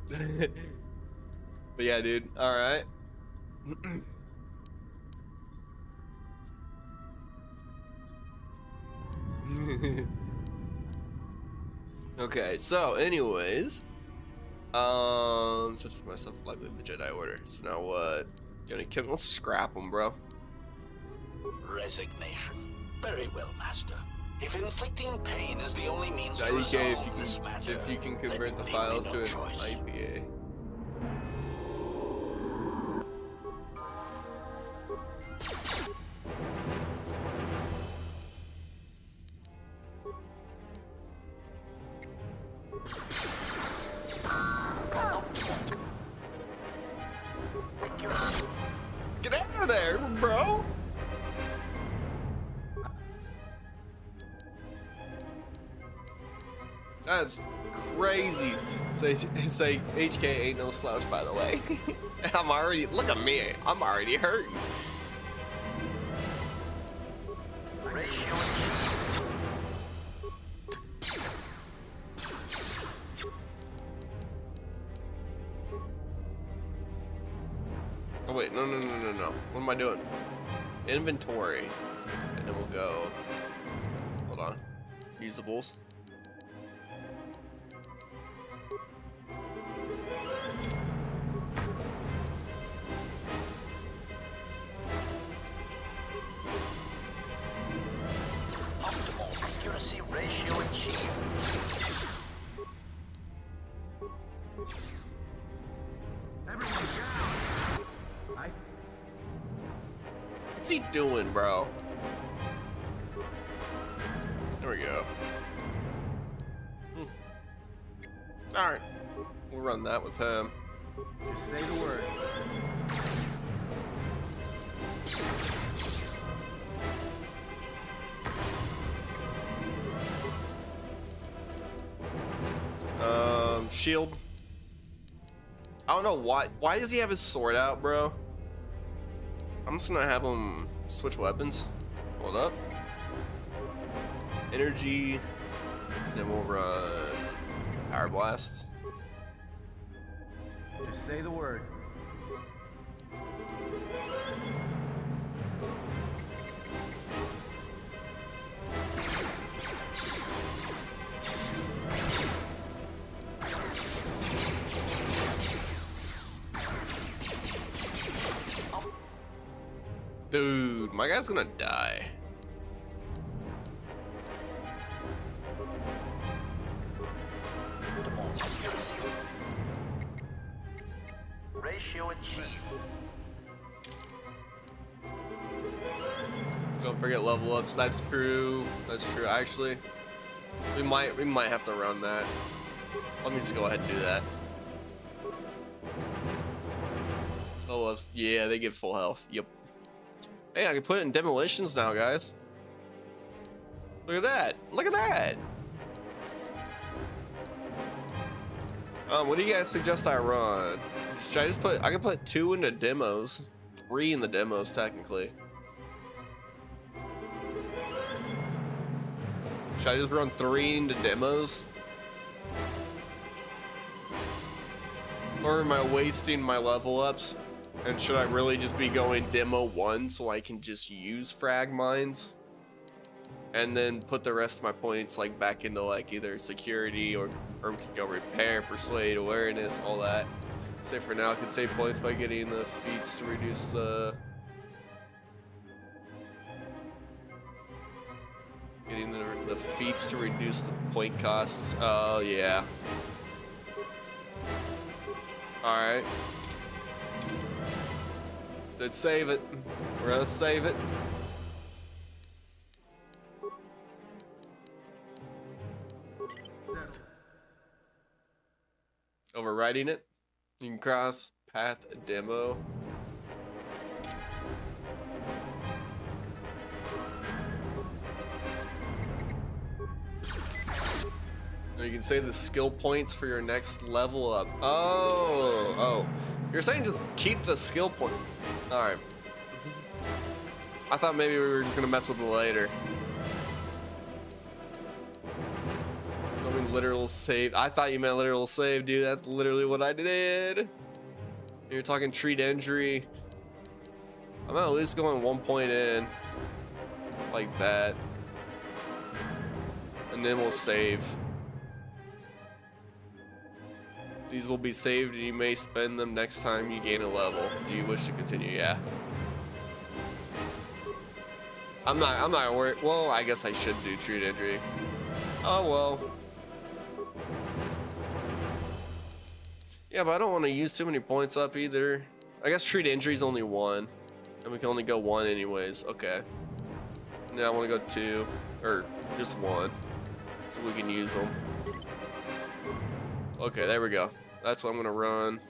But yeah, dude. All right. Okay. So, anyways, such as myself likely the Jedi Order. So now what? Gonna kill? Let's scrap them, bro. Resignation. Very well, Master. If inflicting pain is the only means So to IDK, resolve this matter, if you can then convert the leave me files no to an choice. IPA. Get out of there, bro! That's crazy. Say HK ain't no slouch, by the way. I'm already, look at me. I'm already hurting. Oh wait, no. What am I doing? Inventory. And then we'll go. Hold on. Usables. Optimal accuracy ratio achieved. What's he doing, bro? There we go. Alright. We'll run that with him. Just say the word. Shield. I don't know why. Why does he have his sword out, bro? I'm just gonna have him switch weapons. Hold up. energy, and then we'll run power blast. Just say the word. Dude, my guy's gonna die. Ratio achieved. Don't forget level ups. That's true. That's true. Actually, we might have to run that. Let me just go ahead and do that. Level ups. Yeah, they give full health. Yep. Hey, I can put it in demolitions now, guys. Look at that. Look at that. What do you guys suggest I run? Should I just put, I can put 2 into demos. 3 in the demos, technically. Should I just run 3 into demos? Or am I wasting my level ups? And should I really just be going demo 1 so I can just use frag mines? And then put the rest of my points like back into like either security or we can go repair, persuade, awareness, all that. Say for now I can save points by getting the feats to reduce the feats to reduce the point costs. Oh yeah. Alright. Let's save it. We're gonna save it. Overriding it. You can cross path demo. Now you can save the skill points for your next level up. Oh. You're saying just keep the skill point. Alright. I thought maybe we were just gonna mess with it later. I mean literal save. I thought you meant literal save, dude. That's literally what I did. You're talking treat injury. I'm at least going 1 point in. Like that. And then we'll save. These will be saved and you may spend them next time you gain a level. Do you wish to continue? Yeah. I'm not worried. Well, I guess I should do treat injury. Oh well. Yeah, but I don't want to use too many points up either. I guess treat injury is only 1. And we can only go 1 anyways. Okay. Now I want to go 2. Or just 1. So we can use them. Okay, there we go. That's what I'm gonna run.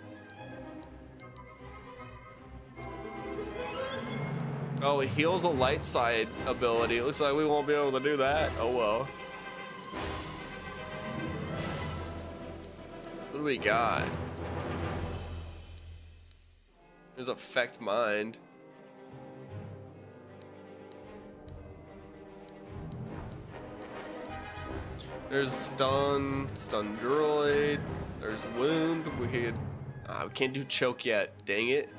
Oh, it heals the light side ability. It looks like we won't be able to do that. Oh well. What do we got? There's affect mind. There's stun droid. There's wound. We can't do choke yet. Dang it.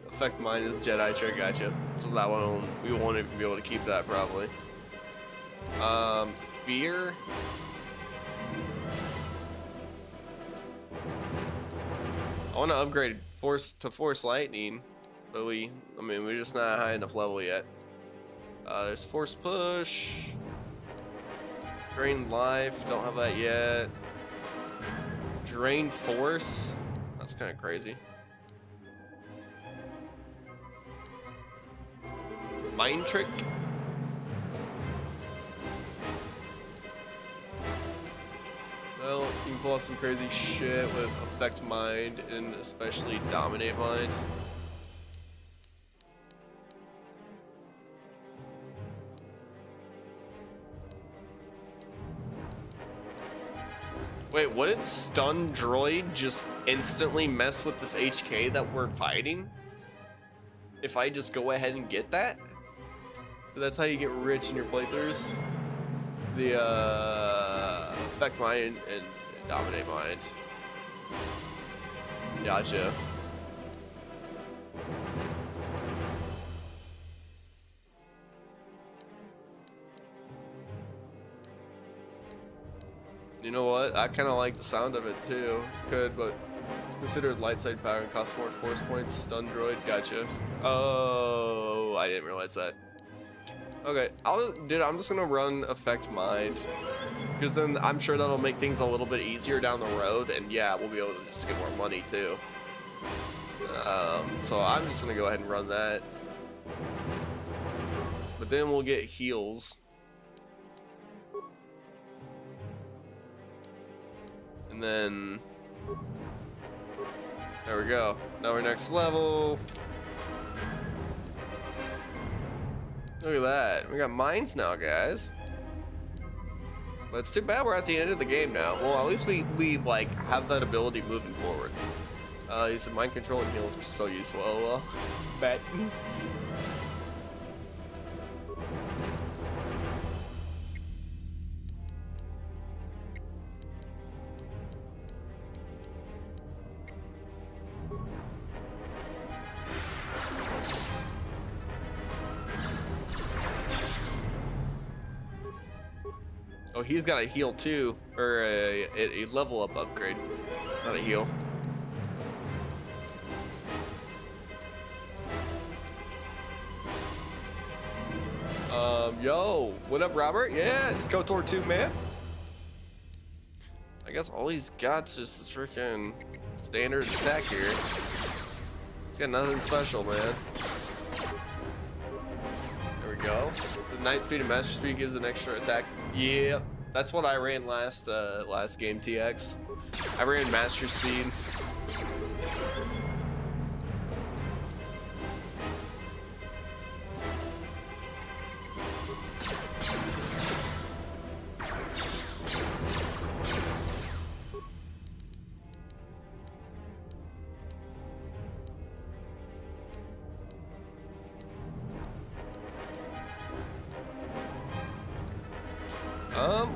Affect mine is Jedi trick. Gotcha. So that one we won't even be able to keep that probably. Fear. I want to upgrade force lightning, but we're just not high enough level yet. There's force push. Drain life, don't have that yet. Drain force, that's kind of crazy. Mind trick. Well, you can pull off some crazy shit with affect mind and especially dominate mind. Wait, wouldn't stun droid just instantly mess with this HK that we're fighting? If I just go ahead and get that? That's how you get rich in your playthroughs. The affect mind and dominate mind. Gotcha. You know what? I kind of like the sound of it too. Could, but it's considered light side power and costs more force points. Stun droid. Gotcha. Oh, I didn't realize that. Okay, I'm just gonna run affect mind, because then I'm sure that'll make things a little bit easier down the road, and yeah, we'll be able to just get more money too. So I'm just gonna go ahead and run that, but then we'll get heals, and then there we go. Now we're next level. Look at that. We got mines now, guys. But it's too bad we're at the end of the game now. Well, at least we like have that ability moving forward. He said mind control and heals are so useful. Oh well. Bet. Oh, he's got a heal too, or a level up upgrade, not a heal. Yo, what up, Robert? Yeah, it's KOTOR 2, man. I guess all he's got's just this freaking standard attack here. He's got nothing special, man. There we go. So the night speed and master speed gives an extra attack. Yeah, that's what I ran last game, TX. I ran master speed.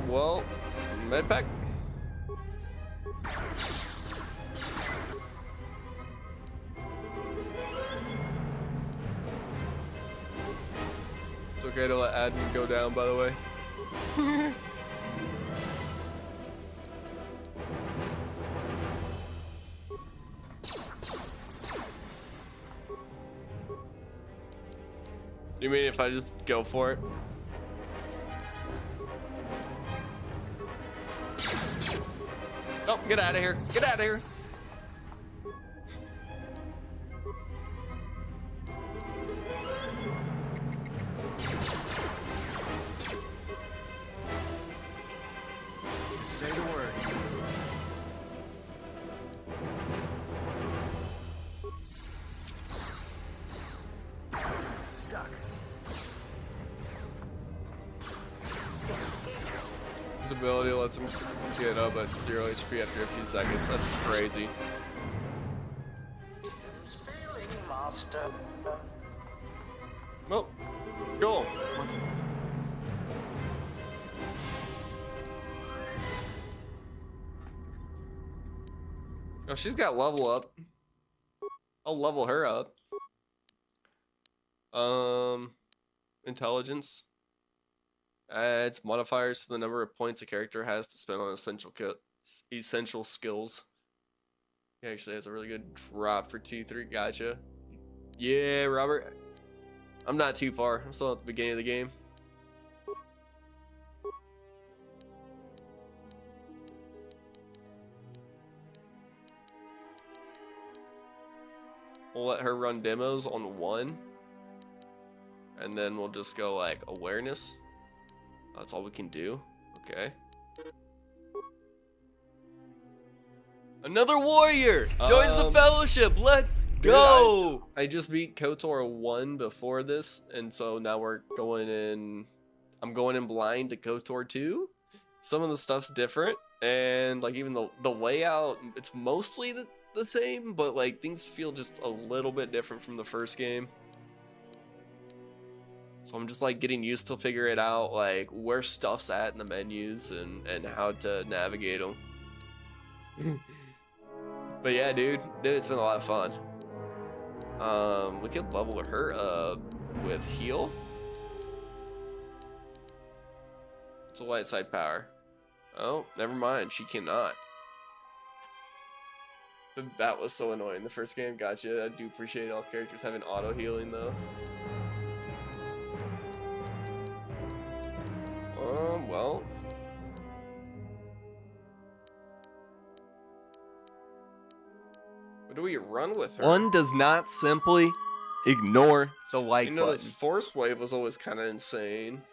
Well, medpack. It's okay to let admin go down, by the way. You mean if I just go for it? Oh, get out of here. Get out of here. Say the word. Stuck. His ability lets him get up at 0 HP after a few seconds. That's crazy. Well, cool. Oh, she's got level up. I'll level her up. Intelligence. Adds modifiers to the number of points a character has to spend on essential skills. He actually has a really good drop for T3. Gotcha. Yeah, Robert. I'm not too far. I'm still at the beginning of the game. We'll let her run demos on 1. And then we'll just go like awareness. That's all we can do. Okay. Another warrior joins the fellowship. Let's go. Dude, I just beat KOTOR 1 before this, and so now we're going in. I'm going in blind to KOTOR 2. Some of the stuff's different, and like even the layout, it's mostly the same, but like things feel just a little bit different from the first game. So I'm just like getting used to figure it out, like where stuff's at in the menus and how to navigate them. But yeah, dude, it's been a lot of fun. We could level her up with heal. It's a light side power. Oh, never mind. She cannot. That was so annoying. The first game, gotcha. I do appreciate all characters having auto healing though. Well. What do we run with her? One does not simply ignore the like You know, button. this force wave was always kind of insane.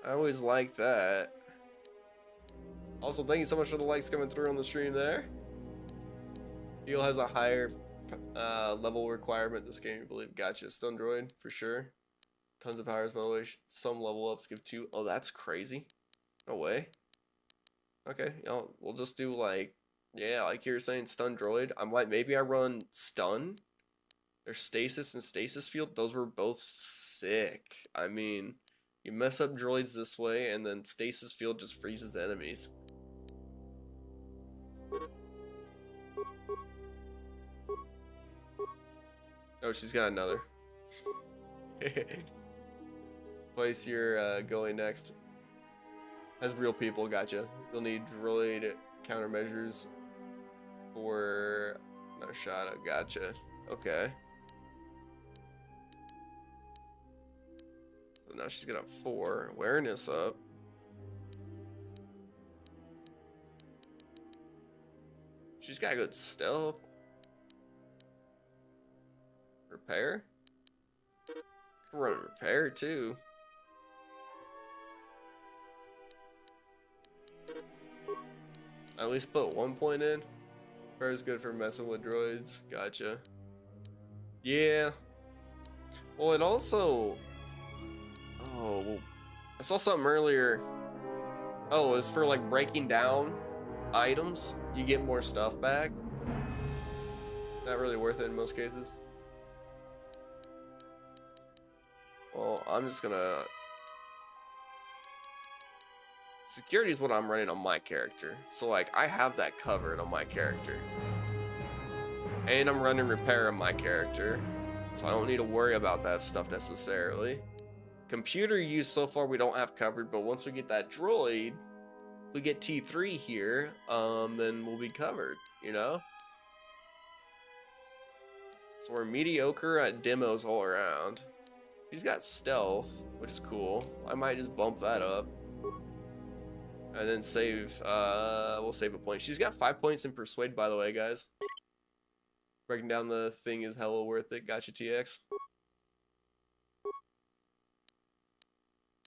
I always liked that. Also, thank you so much for the likes coming through on the stream there. Heal has a higher level requirement this game, I believe. Gotcha. Stun droid, for sure. Tons of powers, by the way. Some level ups give 2. Oh, that's crazy. No way. Okay, you know, we'll just do like, yeah, like you were saying, stun droid. I'm like, maybe I run stun. There's stasis and stasis field. Those were both sick. I mean, you mess up droids this way, and then stasis field just freezes enemies. Oh, she's got another. Place you're going next. As real people, gotcha. You'll need droid countermeasures for no shot. Gotcha. Okay. So now she's got 4 awareness up. She's got good stealth. Repair? Can run repair too. At least put 1 point in. Repair is good for messing with droids. Gotcha. Yeah. Well, it also. Oh, well, I saw something earlier. Oh, it's for like breaking down items. You get more stuff back. Not really worth it in most cases. Well, I'm just gonna... Security is what I'm running on my character. So, like, I have that covered on my character. And I'm running repair on my character. So I don't need to worry about that stuff necessarily. Computer use so far we don't have covered, but once we get that droid, we get T3 here, then we'll be covered, you know? So we're mediocre at demos all around. She's got stealth, which is cool. I might just bump that up. And then save, we'll save a point. She's got 5 points in Persuade, by the way, guys. Breaking down the thing is hella worth it. Gotcha, TX.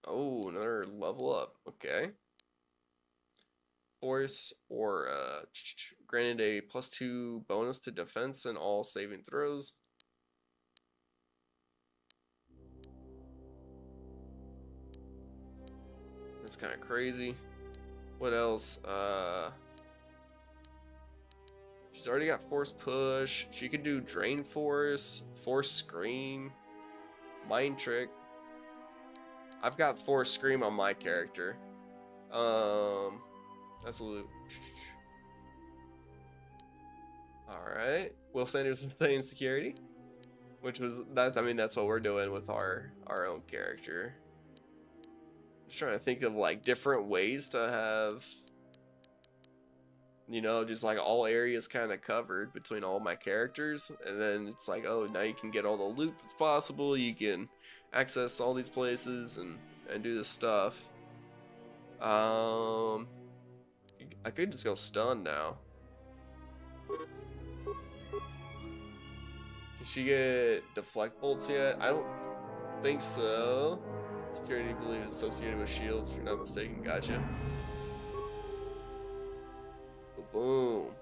Oh, another level up. Okay. Force or granted a +2 bonus to defense and all saving throws. That's kind of crazy. What else? She's already got Force Push. She could do Drain Force, Force Scream, Mind Trick. I've got Force Scream on my character. Absolute. Alright. Will Sanders was saying security. Which was that, I mean, that's what we're doing with our own character. Just trying to think of like different ways to have, you know, just like all areas kind of covered between all my characters. And then it's like, oh, now you can get all the loot that's possible. You can access all these places and do this stuff. I could just go stun now. Can she get deflect bolts yet? I don't think so. Security believe is associated with shields, if you're not mistaken. Gotcha. Boom.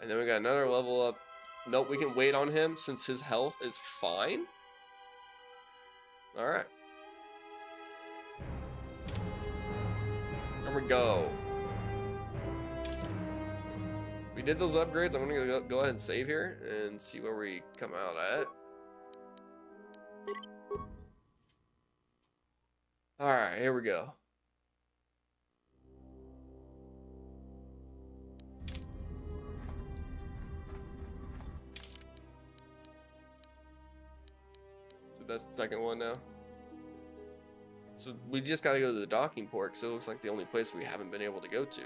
And then we got another level up. Nope, we can wait on him since his health is fine. Alright. Here we go. We did those upgrades. I'm gonna go ahead and save here and see where we come out at. Alright, here we go. So that's the second one now. So we just gotta go to the docking port, so it looks like the only place we haven't been able to go to.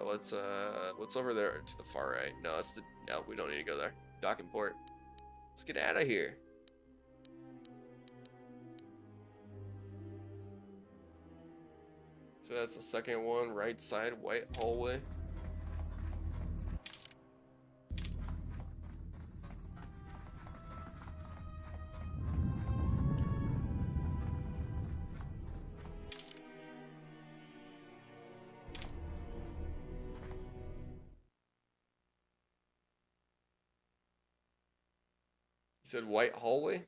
What's over there to the far right? No, we don't need to go there. Docking port. Let's get out of here. So that's the second one, right side, white hallway. You said white hallway?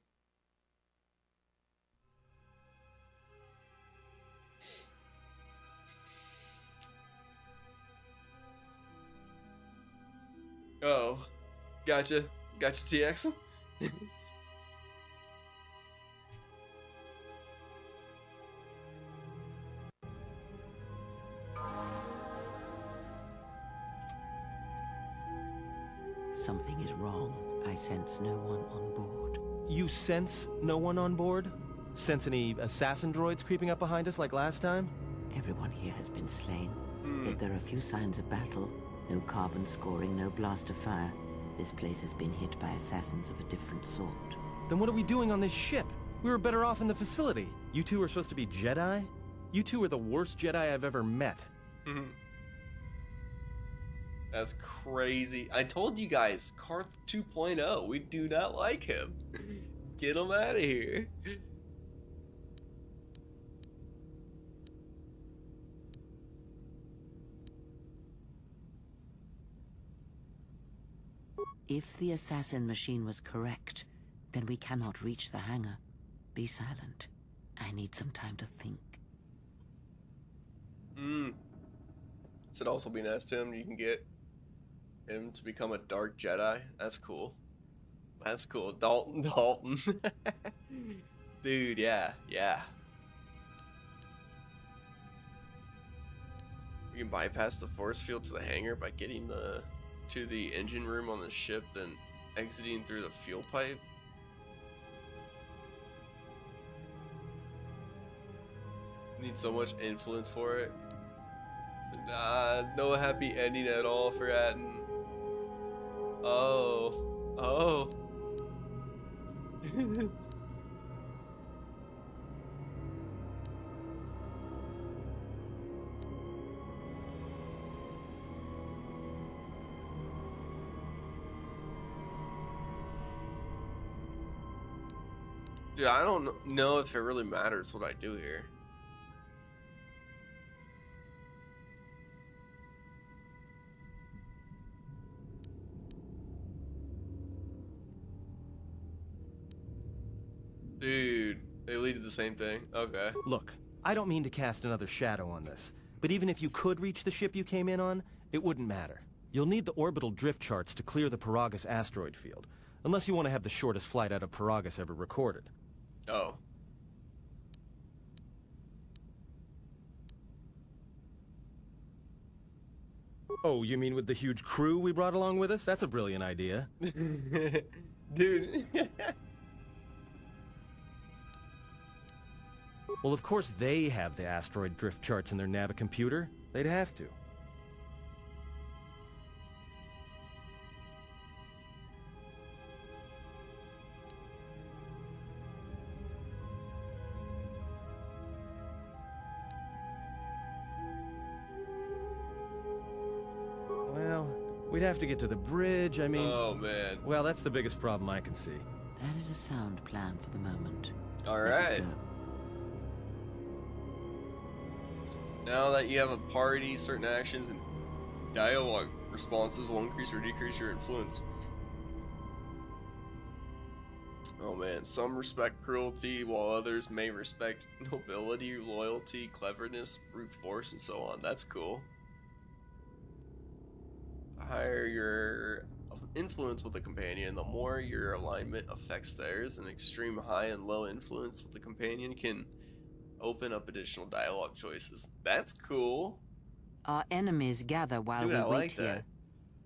Oh, gotcha. Gotcha, TX. Something is wrong. I sense no one on board. You sense no one on board? Sense any assassin droids creeping up behind us like last time? Everyone here has been slain. Yet there are few signs of battle. No carbon scoring, no blast of fire. This place has been hit by assassins of a different sort. Then what are we doing on this ship? We were better off in the facility. You two are supposed to be Jedi? You two are the worst Jedi I've ever met. That's crazy. I told you guys, Karth 2.0. We do not like him. Get him out of here. If the assassin machine was correct, then we cannot reach the hangar. Be silent. I need some time to think. Should also be nice to him. You can get him to become a dark Jedi. That's cool. That's cool. Dalton. Dude, yeah. We can bypass the force field to the hangar by getting to the engine room on the ship, then exiting through the fuel pipe. Need so much influence for it. So, nah, no happy ending at all for Atten. Oh. Dude, I don't know if it really matters what I do here. Dude, they lead to the same thing. Okay. Look, I don't mean to cast another shadow on this, but even if you could reach the ship you came in on, it wouldn't matter. You'll need the orbital drift charts to clear the Paragus asteroid field, unless you want to have the shortest flight out of Paragus ever recorded. Oh. Oh, you mean with the huge crew we brought along with us? That's a brilliant idea. Dude. Well, of course they have the asteroid drift charts in their Navicomputer. They'd have to. Well, we'd have to get to the bridge, I mean... Oh, man. Well, that's the biggest problem I can see. That is a sound plan for the moment. Alright. Now that you have a party, certain actions and dialogue responses will increase or decrease your influence. Oh man, some respect cruelty, while others may respect nobility, loyalty, cleverness, brute force, and so on. That's cool. The higher your influence with a companion, the more your alignment affects theirs. An extreme high and low influence with a companion can open up additional dialogue choices. That's cool. Our enemies gather while Dude, we I wait like here. that.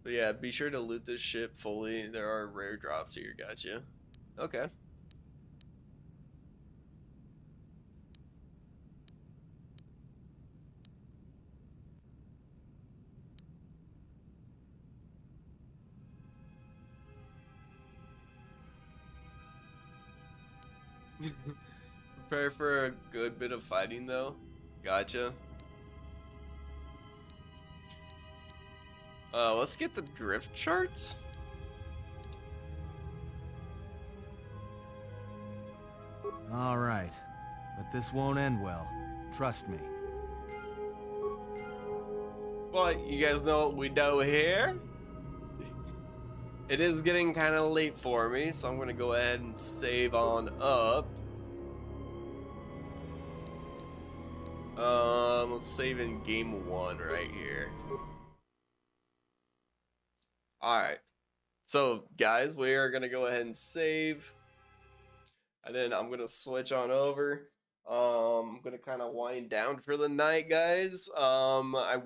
But yeah, be sure to loot this ship fully. There are rare drops here, gotcha. Okay. Prepare for a good bit of fighting though. Gotcha. Let's get the drift charts. All right, but this won't end well. Trust me. Well, you guys know what we do here. It is getting kind of late for me, so I'm gonna go ahead and save on up. Let's save in game 1 right here. Alright. So, guys, we are gonna go ahead and save. And then I'm gonna switch on over. I'm gonna kind of wind down for the night, guys. I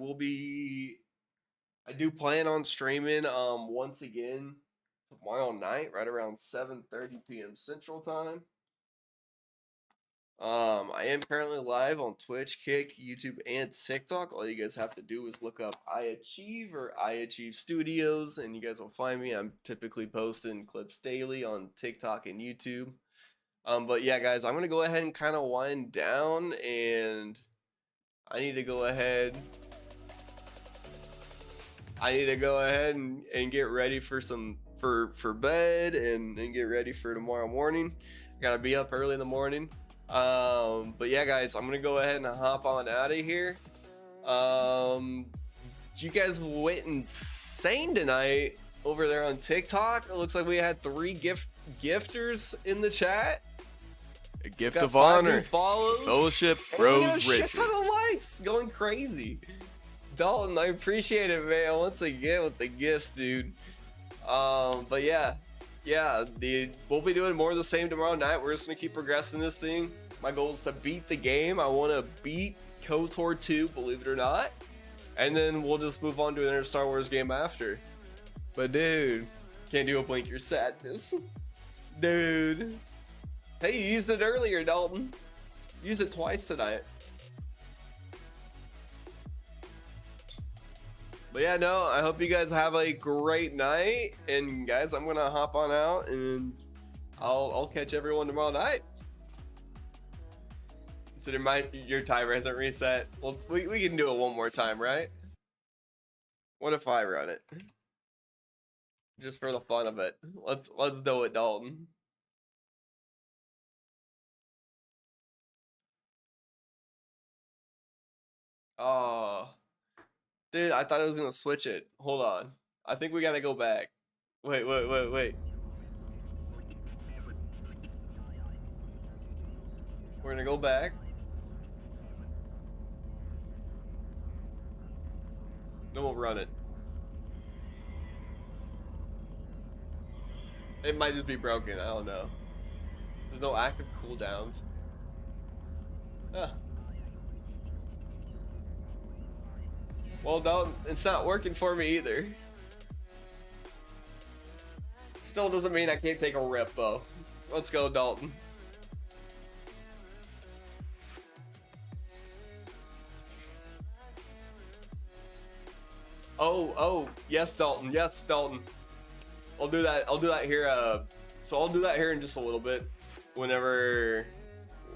do plan on streaming once again tomorrow night, right around 7:30 p.m. Central Time. I am currently live on Twitch, Kick, YouTube, and TikTok. All you guys have to do is look up iAchieve or iAchieve Studios, and you guys will find me. I'm typically posting clips daily on TikTok and YouTube. But yeah, guys, I'm gonna go ahead and kind of wind down, and I need to go ahead and get ready for for bed and get ready for tomorrow morning. I gotta be up early in the morning. But yeah, guys, I'm gonna go ahead and hop on out of here. You guys went insane tonight over there on TikTok. It looks like we had 3 gifters in the chat. A gift Got of 5 honor. new follows. Fellowship And we got a grows shit richer. ton of likes, going crazy. Dalton, I appreciate it, man. Once again with the gifts, dude. But yeah, we'll be doing more of the same tomorrow night. We're just gonna keep progressing this thing. My goal is to beat the game. I want to beat KOTOR 2, believe it or not, and then we'll just move on to another Star Wars game after. But dude, can't do a blink your sadness, dude. Hey, you used it earlier, Dalton. Use it twice tonight. But yeah, no, I hope you guys have a great night. And guys, I'm gonna hop on out and I'll catch everyone tomorrow night. So your timer hasn't reset. Well, we can do it one more time, right? What if I run it? Just for the fun of it. Let's do it, Dalton. Oh, dude, I thought I was gonna switch it. Hold on. I think we gotta go back. Wait. We're gonna go back. Then we'll run it. It might just be broken. I don't know. There's no active cooldowns. Huh. Well, Dalton, it's not working for me either. Still doesn't mean I can't take a rip, though. Let's go, Dalton. Oh, yes, Dalton. Yes, Dalton. I'll do that here. So I'll do that here in just a little bit. Whenever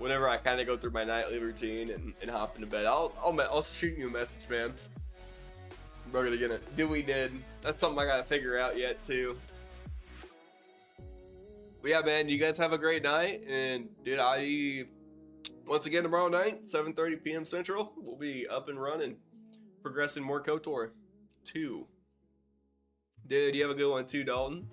I kind of go through my nightly routine and hop into bed, I'll shoot you a message, man. We're gonna get it. Do we did? That's something I gotta figure out yet too. But yeah, man, you guys have a great night, and dude, once again tomorrow night, 7:30 p.m. Central, we'll be up and running, progressing more KOTOR 2. Dude, you have a good one too, Dalton.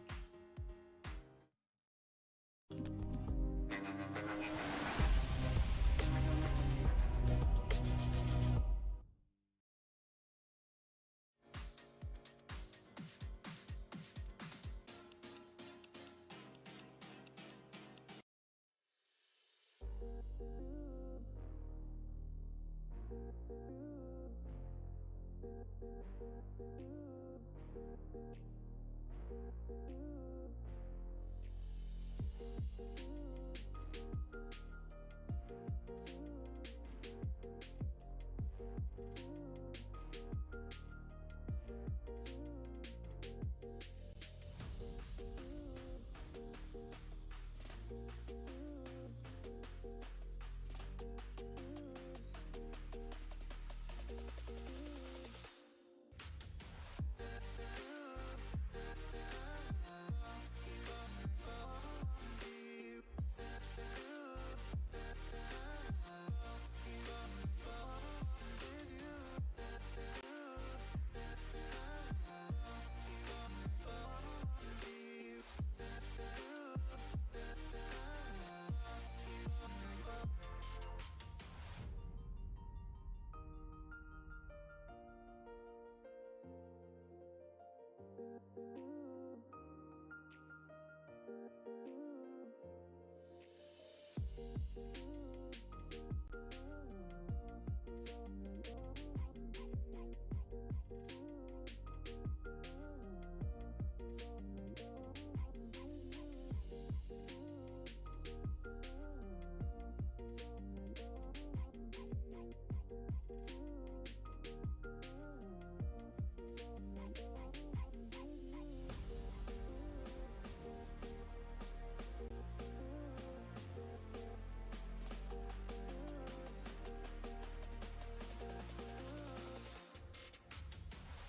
to